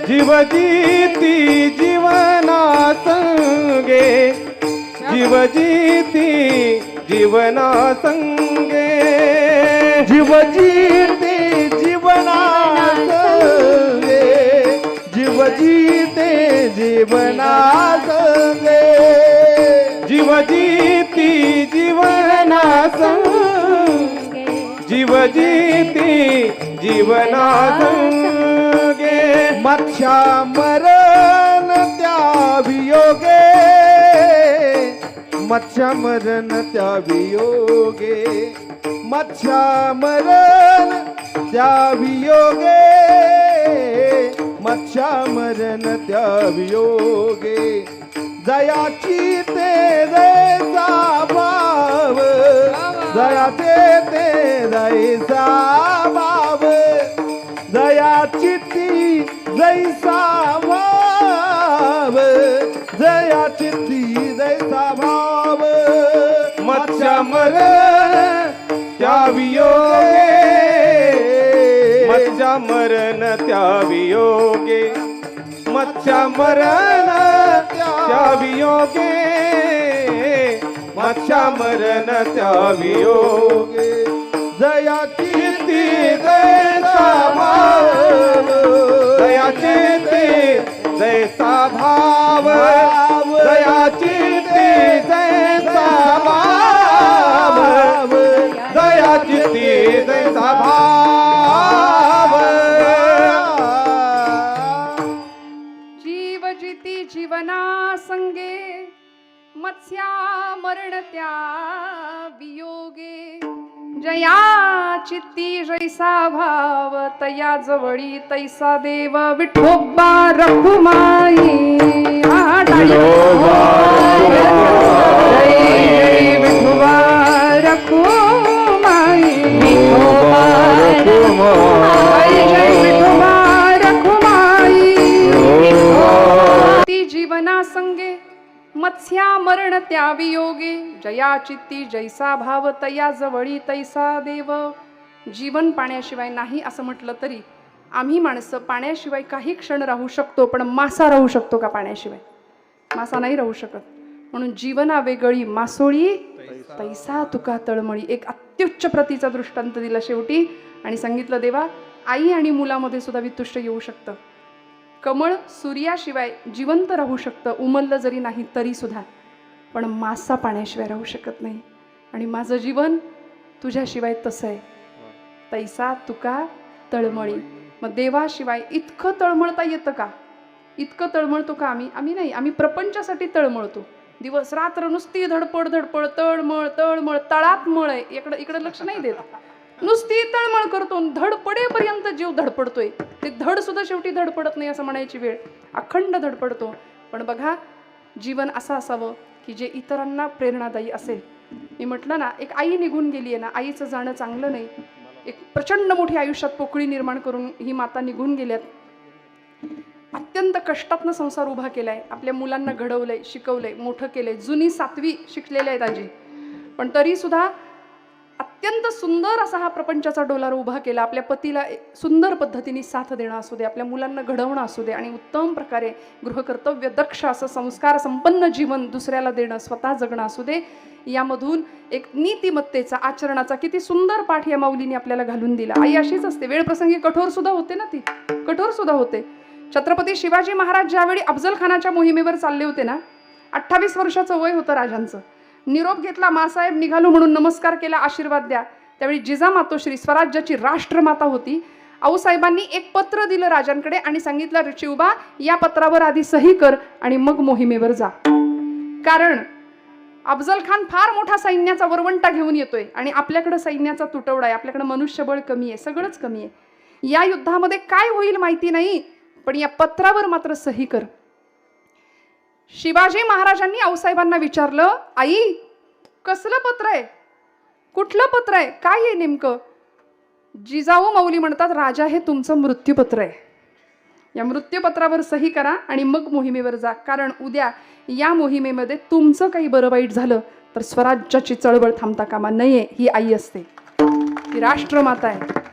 जीवजीती जीवना संगे, जीवजीती जीवना संगे, जीवजीती जीवना संगे, जीवजीते जीवना संगे, जीवजीती जीवना संगे, जीवजीती जीवना संगे, मत्स्या मरण त्या वियोगे, मत्स्या मरण त्या वियोगे, मत्स्या मरण त्या वियोगे, मत्स्या मरण त्या वियोगे, जयाची ते जैसा भाव, जयाचे ते जैसा भाव, जयाची ती जैसा भाव, जयाची ती जैसा भाव, मत्स्या मरण त्या वियोगे, मत्स्या मरण त्या वियोगे, मत्स्या मरण त्या वियोगे, मत्स्या मरण त्या वियोगे, जयाची ती जैसा भाव, जयाची ती जैसा भाव, जयाची ती जैसा भाव, जयाची ती जैसा भाव. जीव जिती जीवना संगे, मत्स्या मरण त्या वियोगे, जया चित्ती जैसा भाव तया जवळी तैसा देव. विठोबा रखुमाई विठोबा रखुमाई, जय विठोबा रखुमाई. ती जीवना संगे, मत्स्या मरण त्या वियोगे, जया चित्ती जैसा भाव तया जवळी तैसा देव. जीवन पाण्याशिवाय नाही असं म्हटलं तरी आम्ही माणसं पाण्याशिवाय काही क्षण राहू शकतो, पण मासा राहू शकतो का पाण्याशिवाय? मासा नाही राहू शकत. म्हणून जीवना वेगळी मासोळी तैसा तुका तळमळी. एक अत्युच्च प्रतीचा दृष्टांत दिला शेवटी आणि सांगितलं, देवा आई आणि मुलामध्ये सुद्धा वितुष्ट येऊ शकतं. कमळ सूर्याशिवाय जिवंत राहू शकतं, उमललं जरी नाही तरी सुद्धा, पण मासा पाण्याशिवाय राहू शकत नाही. आणि माझं जीवन तुझ्याशिवाय तसं आहे, तैसा तुका तळमळी. मग देवाशिवाय इतकं तळमळता येतं का? इतकं तळमळतो का आम्ही नाही, आम्ही प्रपंचासाठी तळमळतो. दिवस रात्र नुसती धडपड धडपड, तळमळ तळमळ, तळात मळ आहे, इकडं लक्ष नाही देत. नुसती तळमळ करतो, धडपडेपर्यंत जीव धडपडतोय. ते धड सुद्धा शेवटी धडपडत नाही असं म्हणायची वेळ, अखंड धडपडतो. पण बघा, जीवन असं असावं की जे इतरांना प्रेरणादायी असेल. मी म्हटलं ना, एक आई निघून गेली आहे ना, आईचं जाणं चांगलं नाही. एक प्रचंड मोठी आयुष्यात पोकळी निर्माण करून ही माता निघून गेल्यात. अत्यंत कष्टातनं संसार उभा केलाय, आपल्या मुलांना घडवलंय, शिकवलंय, मोठं केलंय. जुनी 7वी शिकलेल्या आहेत आजी, पण तरी सुद्धा अत्यंत सुंदर असा हा प्रपंचाचा डोलार उभा केला. आपल्या पतीला सुंदर पद्धतीने साथ देणं असू दे, आपल्या मुलांना घडवणं असू दे, आणि उत्तम प्रकारे गृहकर्तव्य दक्ष असं संस्कार संपन्न जीवन दुसऱ्याला देणं, स्वतः जगणं असू दे. यामधून एक नीतिमत्तेचा, आचरणाचा किती सुंदर पाठ या माऊलीने आपल्याला घालून दिला. आई अशीच असते, वेळ प्रसंगी कठोर सुद्धा होते ना, ती कठोर सुद्धा होते. छत्रपती शिवाजी महाराज ज्यावेळी अफजल खानाच्या मोहिमेवर चालले होते ना, 28 वर्षाचं वय होतं राजांचं. निरोप घेतला, मासाहेब निघालो म्हणून नमस्कार केला, आशीर्वाद द्या. त्यावेळी जिजामातोश्री स्वराज्याची राष्ट्रमाता होती. आऊसाहेबांनी एक पत्र दिलं राजांकडे आणि सांगितलं, शिवबा या पत्रावर आधी सही कर आणि मग मोहिमेवर जा. कारण अफजल खान फार मोठा सैन्याचा वरवंटा घेऊन येतोय आणि आपल्याकडे सैन्याचा तुटवडा आहे, आपल्याकडे मनुष्यबळ कमी आहे, सगळंच कमी आहे. या युद्धामध्ये काय होईल माहिती नाही, पण या पत्रावर मात्र सही कर. शिवाजी महाराजांनी आऊसाहेबांना विचारलं, आई कसलं पत्र आहे, कुठलं पत्र आहे, काय आहे नेमकं? जिजाऊ माऊली म्हणतात, राजा हे तुमचं मृत्यूपत्र आहे, या मृत्यूपत्रावर सही करा आणि मग मोहिमेवर जा. कारण उद्या या मोहिमेमध्ये तुमचं काही बरं वाईट झालं तर स्वराज्याची चळवळ थांबता कामा नये. ही आई असते, ही राष्ट्रमाता आहे.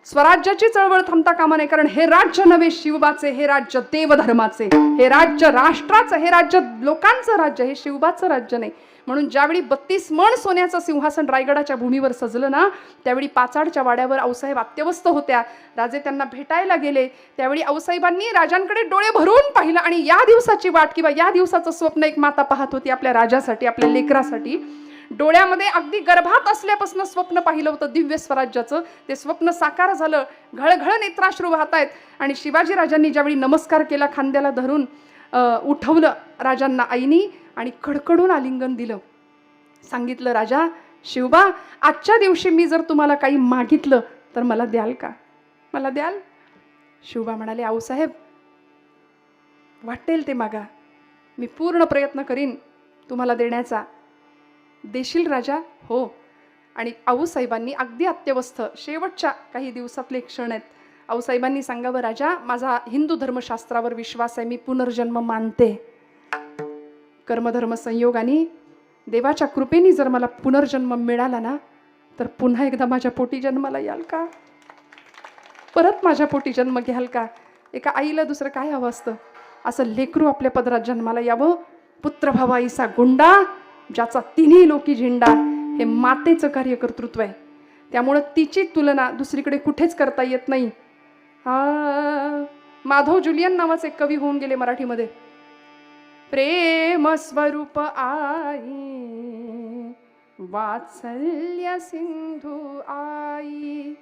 स्वराज्याची चळवळ थांबता कामा नये, कारण हे राज्य नव्हे शिवबाचे, हे राज्य देवधर्माचे, हे राज्य राष्ट्राचं, हे राज्य लोकांचं राज्य, हे शिवबाचं राज्य नाही. म्हणून ज्यावेळी 32 मण सोन्याचं सिंहासन रायगडाच्या भूमीवर सजलं ना, त्यावेळी पाचाडच्या वाड्यावर आऊसाहेब अत्यवस्थ होत्या. राजे त्यांना भेटायला गेले. त्यावेळी आऊसाहेबांनी राजांकडे डोळे भरून पाहिलं आणि या दिवसाची वाट किंवा या दिवसाचं स्वप्न एक माता पाहत होती आपल्या राजासाठी, आपल्या लेकरासाठी. डोळ्यामध्ये अगदी गर्भात असल्यापासून स्वप्न पाहिलं होतं दिव्य स्वराज्याचं, ते स्वप्न साकार झालं. घळघळ नेत्राश्रू वाहत आहेत. आणि शिवाजी राजांनी ज्यावेळी नमस्कार केला, खांद्याला धरून उठवलं राजांना आईनी आणि कडकडून आलिंगन दिलं. सांगितलं, राजा शिवबा आजच्या दिवशी मी जर तुम्हाला काही मागितलं तर मला द्याल का, मला द्याल? शिवबा म्हणाले, आऊसाहेब वाटेल ते मागा, मी पूर्ण प्रयत्न करीन तुम्हाला देण्याचा. देशील राजा? हो. आणि आऊसाहेबांनी अगदी अत्यवस्थ शेवटच्या काही दिवसातले क्षण आहेत. आऊसाहेबांनी सांगावं, राजा माझा हिंदू धर्मशास्त्रावर विश्वास आहे, मी पुनर्जन्म मानते. कर्मधर्म संयोगाने देवाच्या कृपेने जर मला पुनर्जन्म मिळाला ना, तर पुन्हा एकदा माझ्या पोटी जन्माला याल का, परत माझ्या पोटी जन्म घ्याल का? एका आईला दुसरं काय हवं असतं? असं लेकरू आपल्या पदरात जन्माला यावं. पुत्रभावाईसा गुंडा, ज्याचा तिन्ही लोकी झेंडा, हे मातेचं कार्यकर्तृत्व आहे. त्यामुळं तिची तुलना दुसरीकडे कुठेच करता येत नाही. माधव जुलियन नावाचे एक कवी होऊन गेले मराठीमध्ये. प्रेम स्वरूप आई, वात्सल्य सिंधू आई,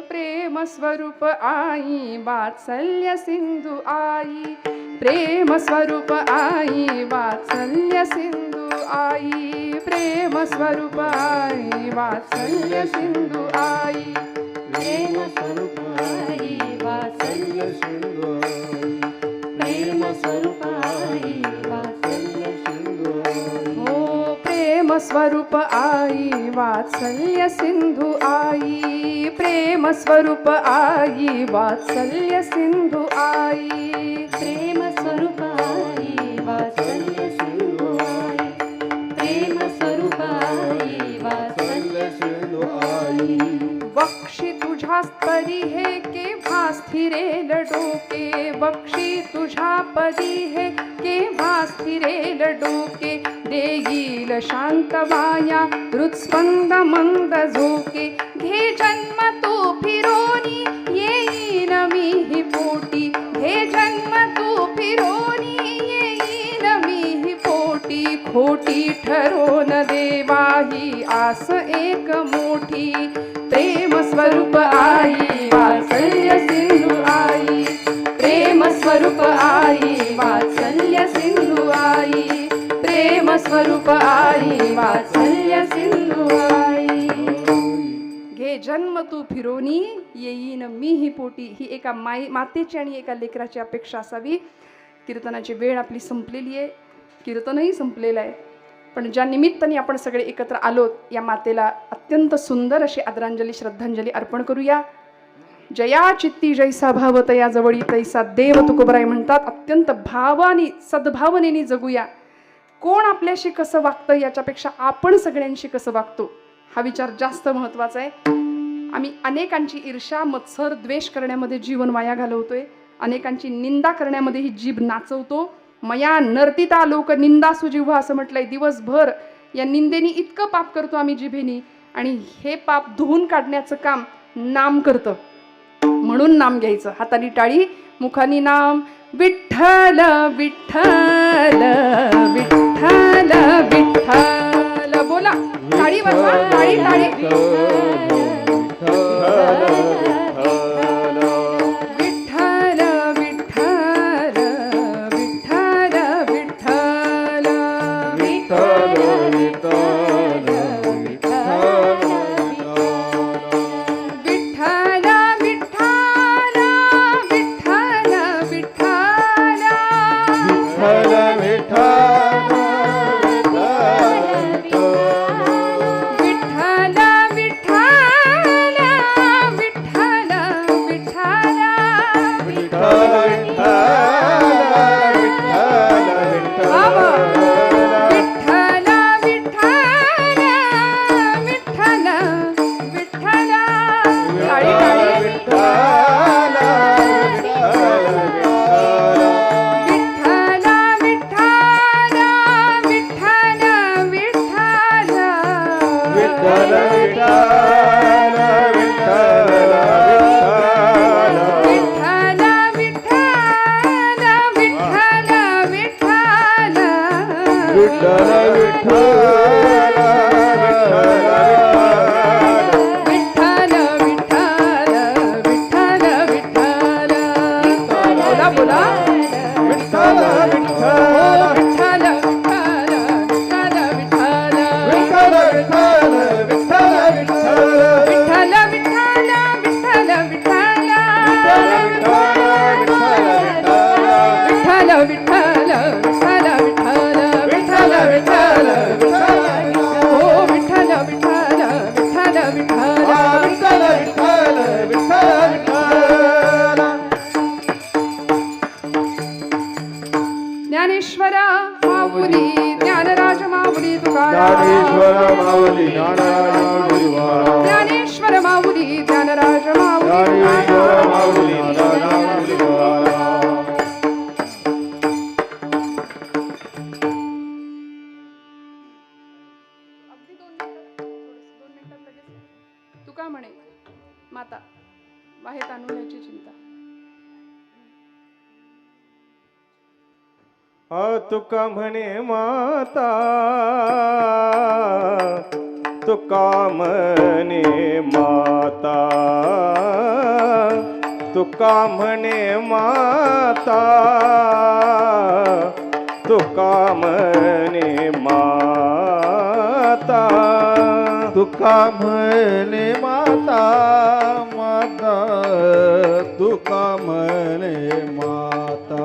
प्रेम स्वरूप आई, वात्सल्य सिंधू आई, प्रेम स्वरूप आई, वात्सल्य सिंधू आई, प्रेम स्वरूप आई, वात्सल्य सिंधू आई, प्रेम स्वरूप आई, वात्सल्य सिंधू आई, प्रेम स्वरूप आई, वात्सल्य सिंधू आई. हो, प्रेम स्वरूप आई, वात्सल्य सिंधू आई, प्रेम स्वरूप आई, वात्सल्य सिंधू आई, प्रेम स्वरूप आई, वात्सल्य सिंधू आई, प्रेम स्वरूप आई, वात्सल्य सिंधू आई. वक्षी तुझ्या परी हे केव्हा स्थिरेल डोके, वक्षी तुझ्या परी हे केव्हा स्थिरेल डोके, देईल शांत वाया हृत्स्पंद मंद झोके, घे जन्म तू फिरोनी येईन मी ही पोटी, घे जन्म तू फिरोनी येईन मी ही पोटी, खोटी ठरोन देवा ही आस एक मोठी, प्रेम स्वरूप आई वात्सल्य सिंधू आई, प्रेम स्वरूप आई वात्सल्य सिंधू आई, प्रेम स्वरूप आई वात्सल्य सिंधू आई. घे जन्म तू फिरोनी येईन मीही पोटी, ही एका मातेची आणि एका लेकराची अपेक्षा असावी. कीर्तनाची वेळ आपली संपलेली आहे, कीर्तनही संपलेलं आहे, पण ज्या निमित्ताने आपण सगळे एकत्र आलोत या मातेला अत्यंत सुंदर अशी आदरांजली श्रद्धांजली अर्पण करूया. जया चित्ती जैसा भाव तया जवळी तैसा देव तुकोबराय म्हणतात. अत्यंत भावानी सद्भावनेने जगूया. कोण आपल्याशी कसं वागतं याच्यापेक्षा आपण सगळ्यांशी कसं वागतो हा विचार जास्त महत्त्वाचा आहे. आम्ही अनेकांची ईर्ष्या मत्सर द्वेष करण्यामध्ये जीवन वाया घालवतोय, अनेकांची निंदा करण्यामध्ये ही जीभ नाचवतो. मया नर्तिता लोक निंदा सुजिव्हा असं म्हटलंय. दिवसभर या निंदेनी इतकं पाप करतो आम्ही जिभेनी, आणि हे पाप धुवून काढण्याचं काम नाम करतं. म्हणून नाम घ्यायचं, हाताली टाळी मुखानी नाम. विठ्ठल विठ्ठल विठ्ठल विठ्ठल बोला, टाळी वाजवा, टाळी टाळी. ज्ञानेश्वरा माऊली ज्ञानराज माऊली तुकाराम, ज्ञानेश्वर माऊली ज्ञानराज माऊली. तुका म्हणे माता वाहेत आणण्याची चिंता. तुका म्हणे माता, तुका म्हणे माता, तुका म्हणे माता, तुका म्हणे माता, तुका म्हणे माता, माता तुका म्हणे माता,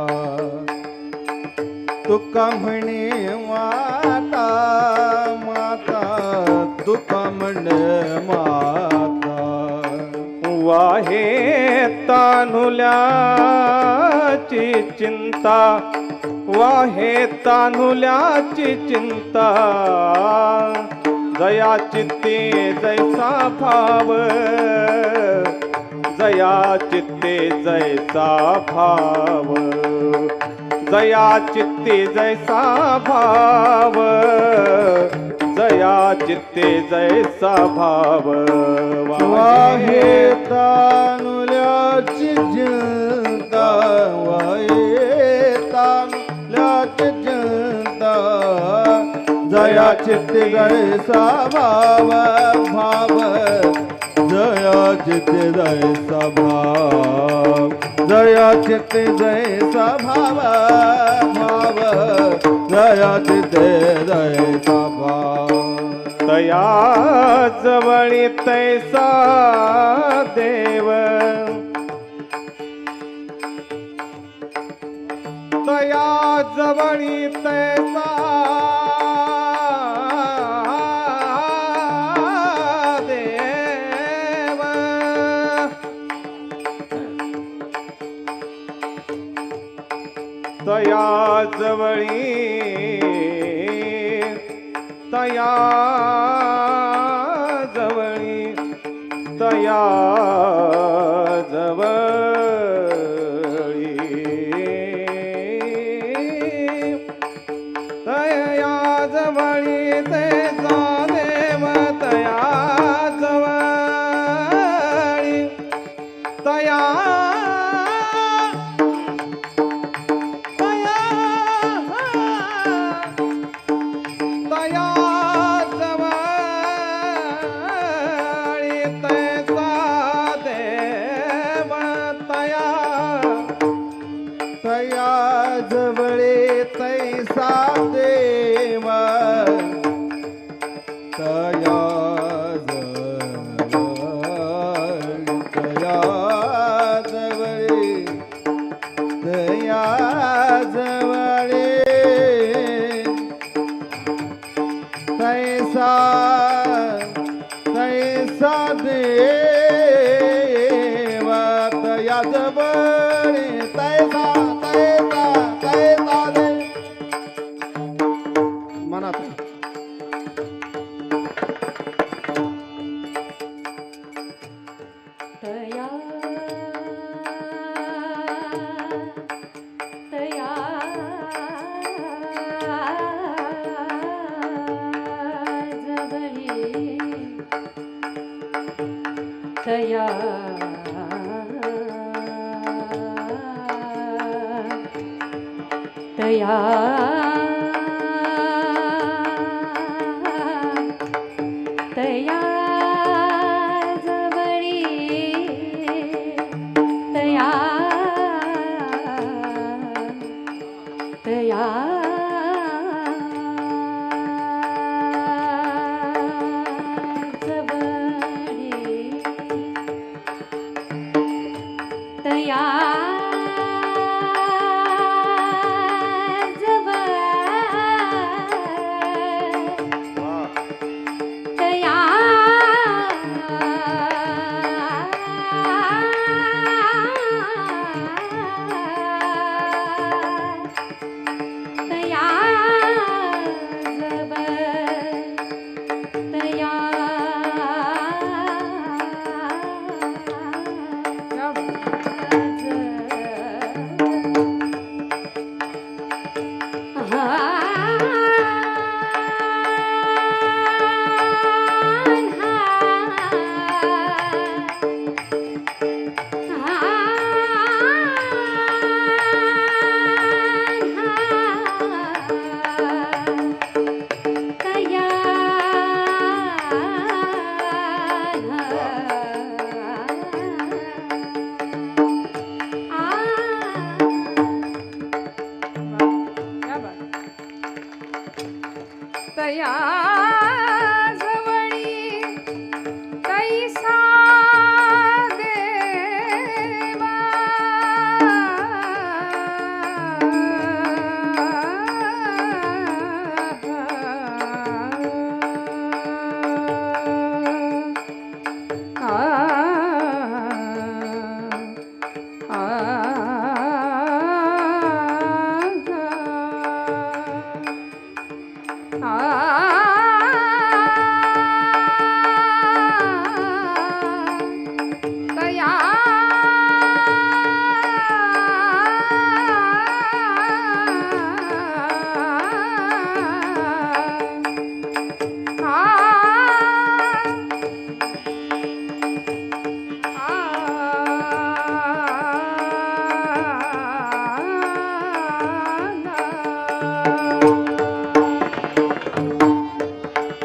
तुका म्हणे माता, माता तुका म्हणे माता. वाहे तानुल्याची चिंता, वाहे तानुल्याची चिंता, जया चित्ते जैसा भाव, जया चित्ते जैसा भाव, जया चित्ते जैसा भाव, जया चित्ते जैसा भाव. वाहे तानुल्याची चिंता, वाहे तानुल्याची चिंता, जया चित्ते जैसा भाव, भाव चित्ते जैसा भाव जया चित्ते जैसा भाव भाव जया चित्ते जैसा भाव तया जवळी तैसा देव तया जवळी तैसा देव तया जवळी तया जवळी तया जवळी तया जवळी तेचा देव तया जवळी तया तया तया जवळी तेचा देव तया तया जवळे तैसा देव तया जवळे तया जवळे तैसा तैसा देव तया जवळे तैसा तैसा तैसा देव मनात तया तया जवळी तया तया तया तया तया जवळी तया तया तया तया तया जवळी तैसा देवा आ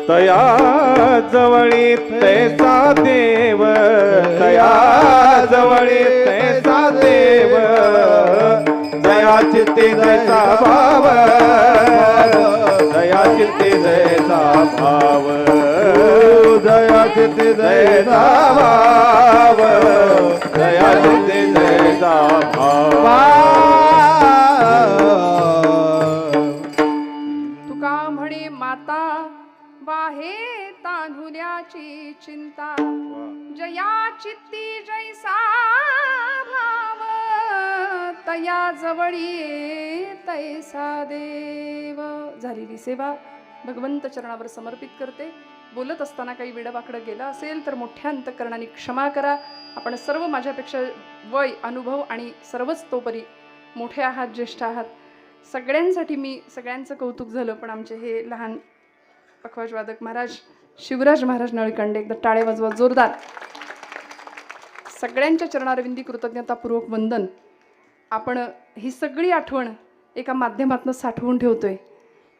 तया जवळी तैसा देव, तया जवळी तैसा देव, दया चित्ते जैसा भाव, दया चित्ते जैसा भाव, दया चित्ते जैसा भाव, दया चित्ते जैसा भाव. तुका म्हणे माता वाहे तान्हुल्याची चिंता, जया चित्ती जैसा भाव, तया जवळी तैसा देव. झालेली सेवा भगवंत चरणावर समर्पित करते. बोलत असताना काही वेडवाकडं गेलं असेल तर मोठ्या अंतःकरणाने क्षमा करा. आपण सर्व माझ्यापेक्षा वय, अनुभव आणि सर्वच तोपरी मोठे आहात, ज्येष्ठ आहात. सगळ्यांसाठी मी सगळ्यांचं कौतुक झालं, पण आमचे हे लहान पखवाजवादक महाराज शिवराज महाराज नळकंडे, एकदा टाळे वाजवा जोरदार. सगळ्यांच्या चरणारविंदी कृतज्ञतापूर्वक वंदन. आपण ही सगळी आठवण एका माध्यमातून साठवून ठेवतोय,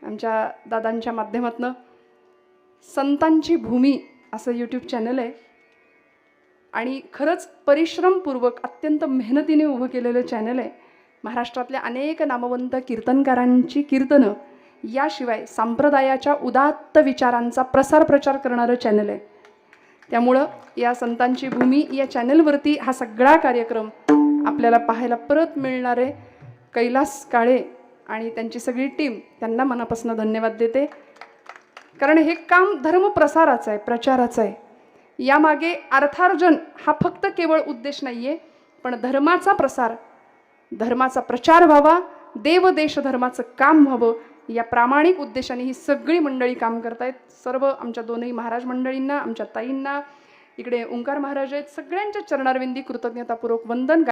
आमच्या दादांच्या माध्यमातून. संतांची भूमी असं यूट्यूब चॅनल आहे आणि खरंच परिश्रमपूर्वक अत्यंत मेहनतीने उभं केलेलं चॅनल आहे. महाराष्ट्रातल्या अनेक नामवंत कीर्तनकारांची कीर्तनं, याशिवाय संप्रदायाच्या उदात्त विचारांचा प्रचार करणारं चॅनल आहे. त्यामुळं या संतांची भूमी या चॅनलवरती हा सगळा कार्यक्रम आपल्याला पाहायला परत मिळणार आहे. कैलास काळे आणि त्यांची सगळी टीम, त्यांना मनापासून धन्यवाद देते. कारण हे काम धर्मप्रसाराचं आहे, प्रचाराचं आहे. यामागे अर्थार्जन हा फक्त केवळ उद्देश नाही आहे, पण धर्माचा प्रसार, धर्माचा प्रचार व्हावा, देव देश धर्माचं काम व्हावं, या प्रामाणिक उद्देशाने ही सगळी मंडळी काम करतायत. सर्व आमच्या दोनही महाराज मंडळींना, आमच्या ताईंना, इकडे ओंकार महाराज आहेत, सगळ्यांच्या चरणारविंदी कृतज्ञतापूर्वक वंदन.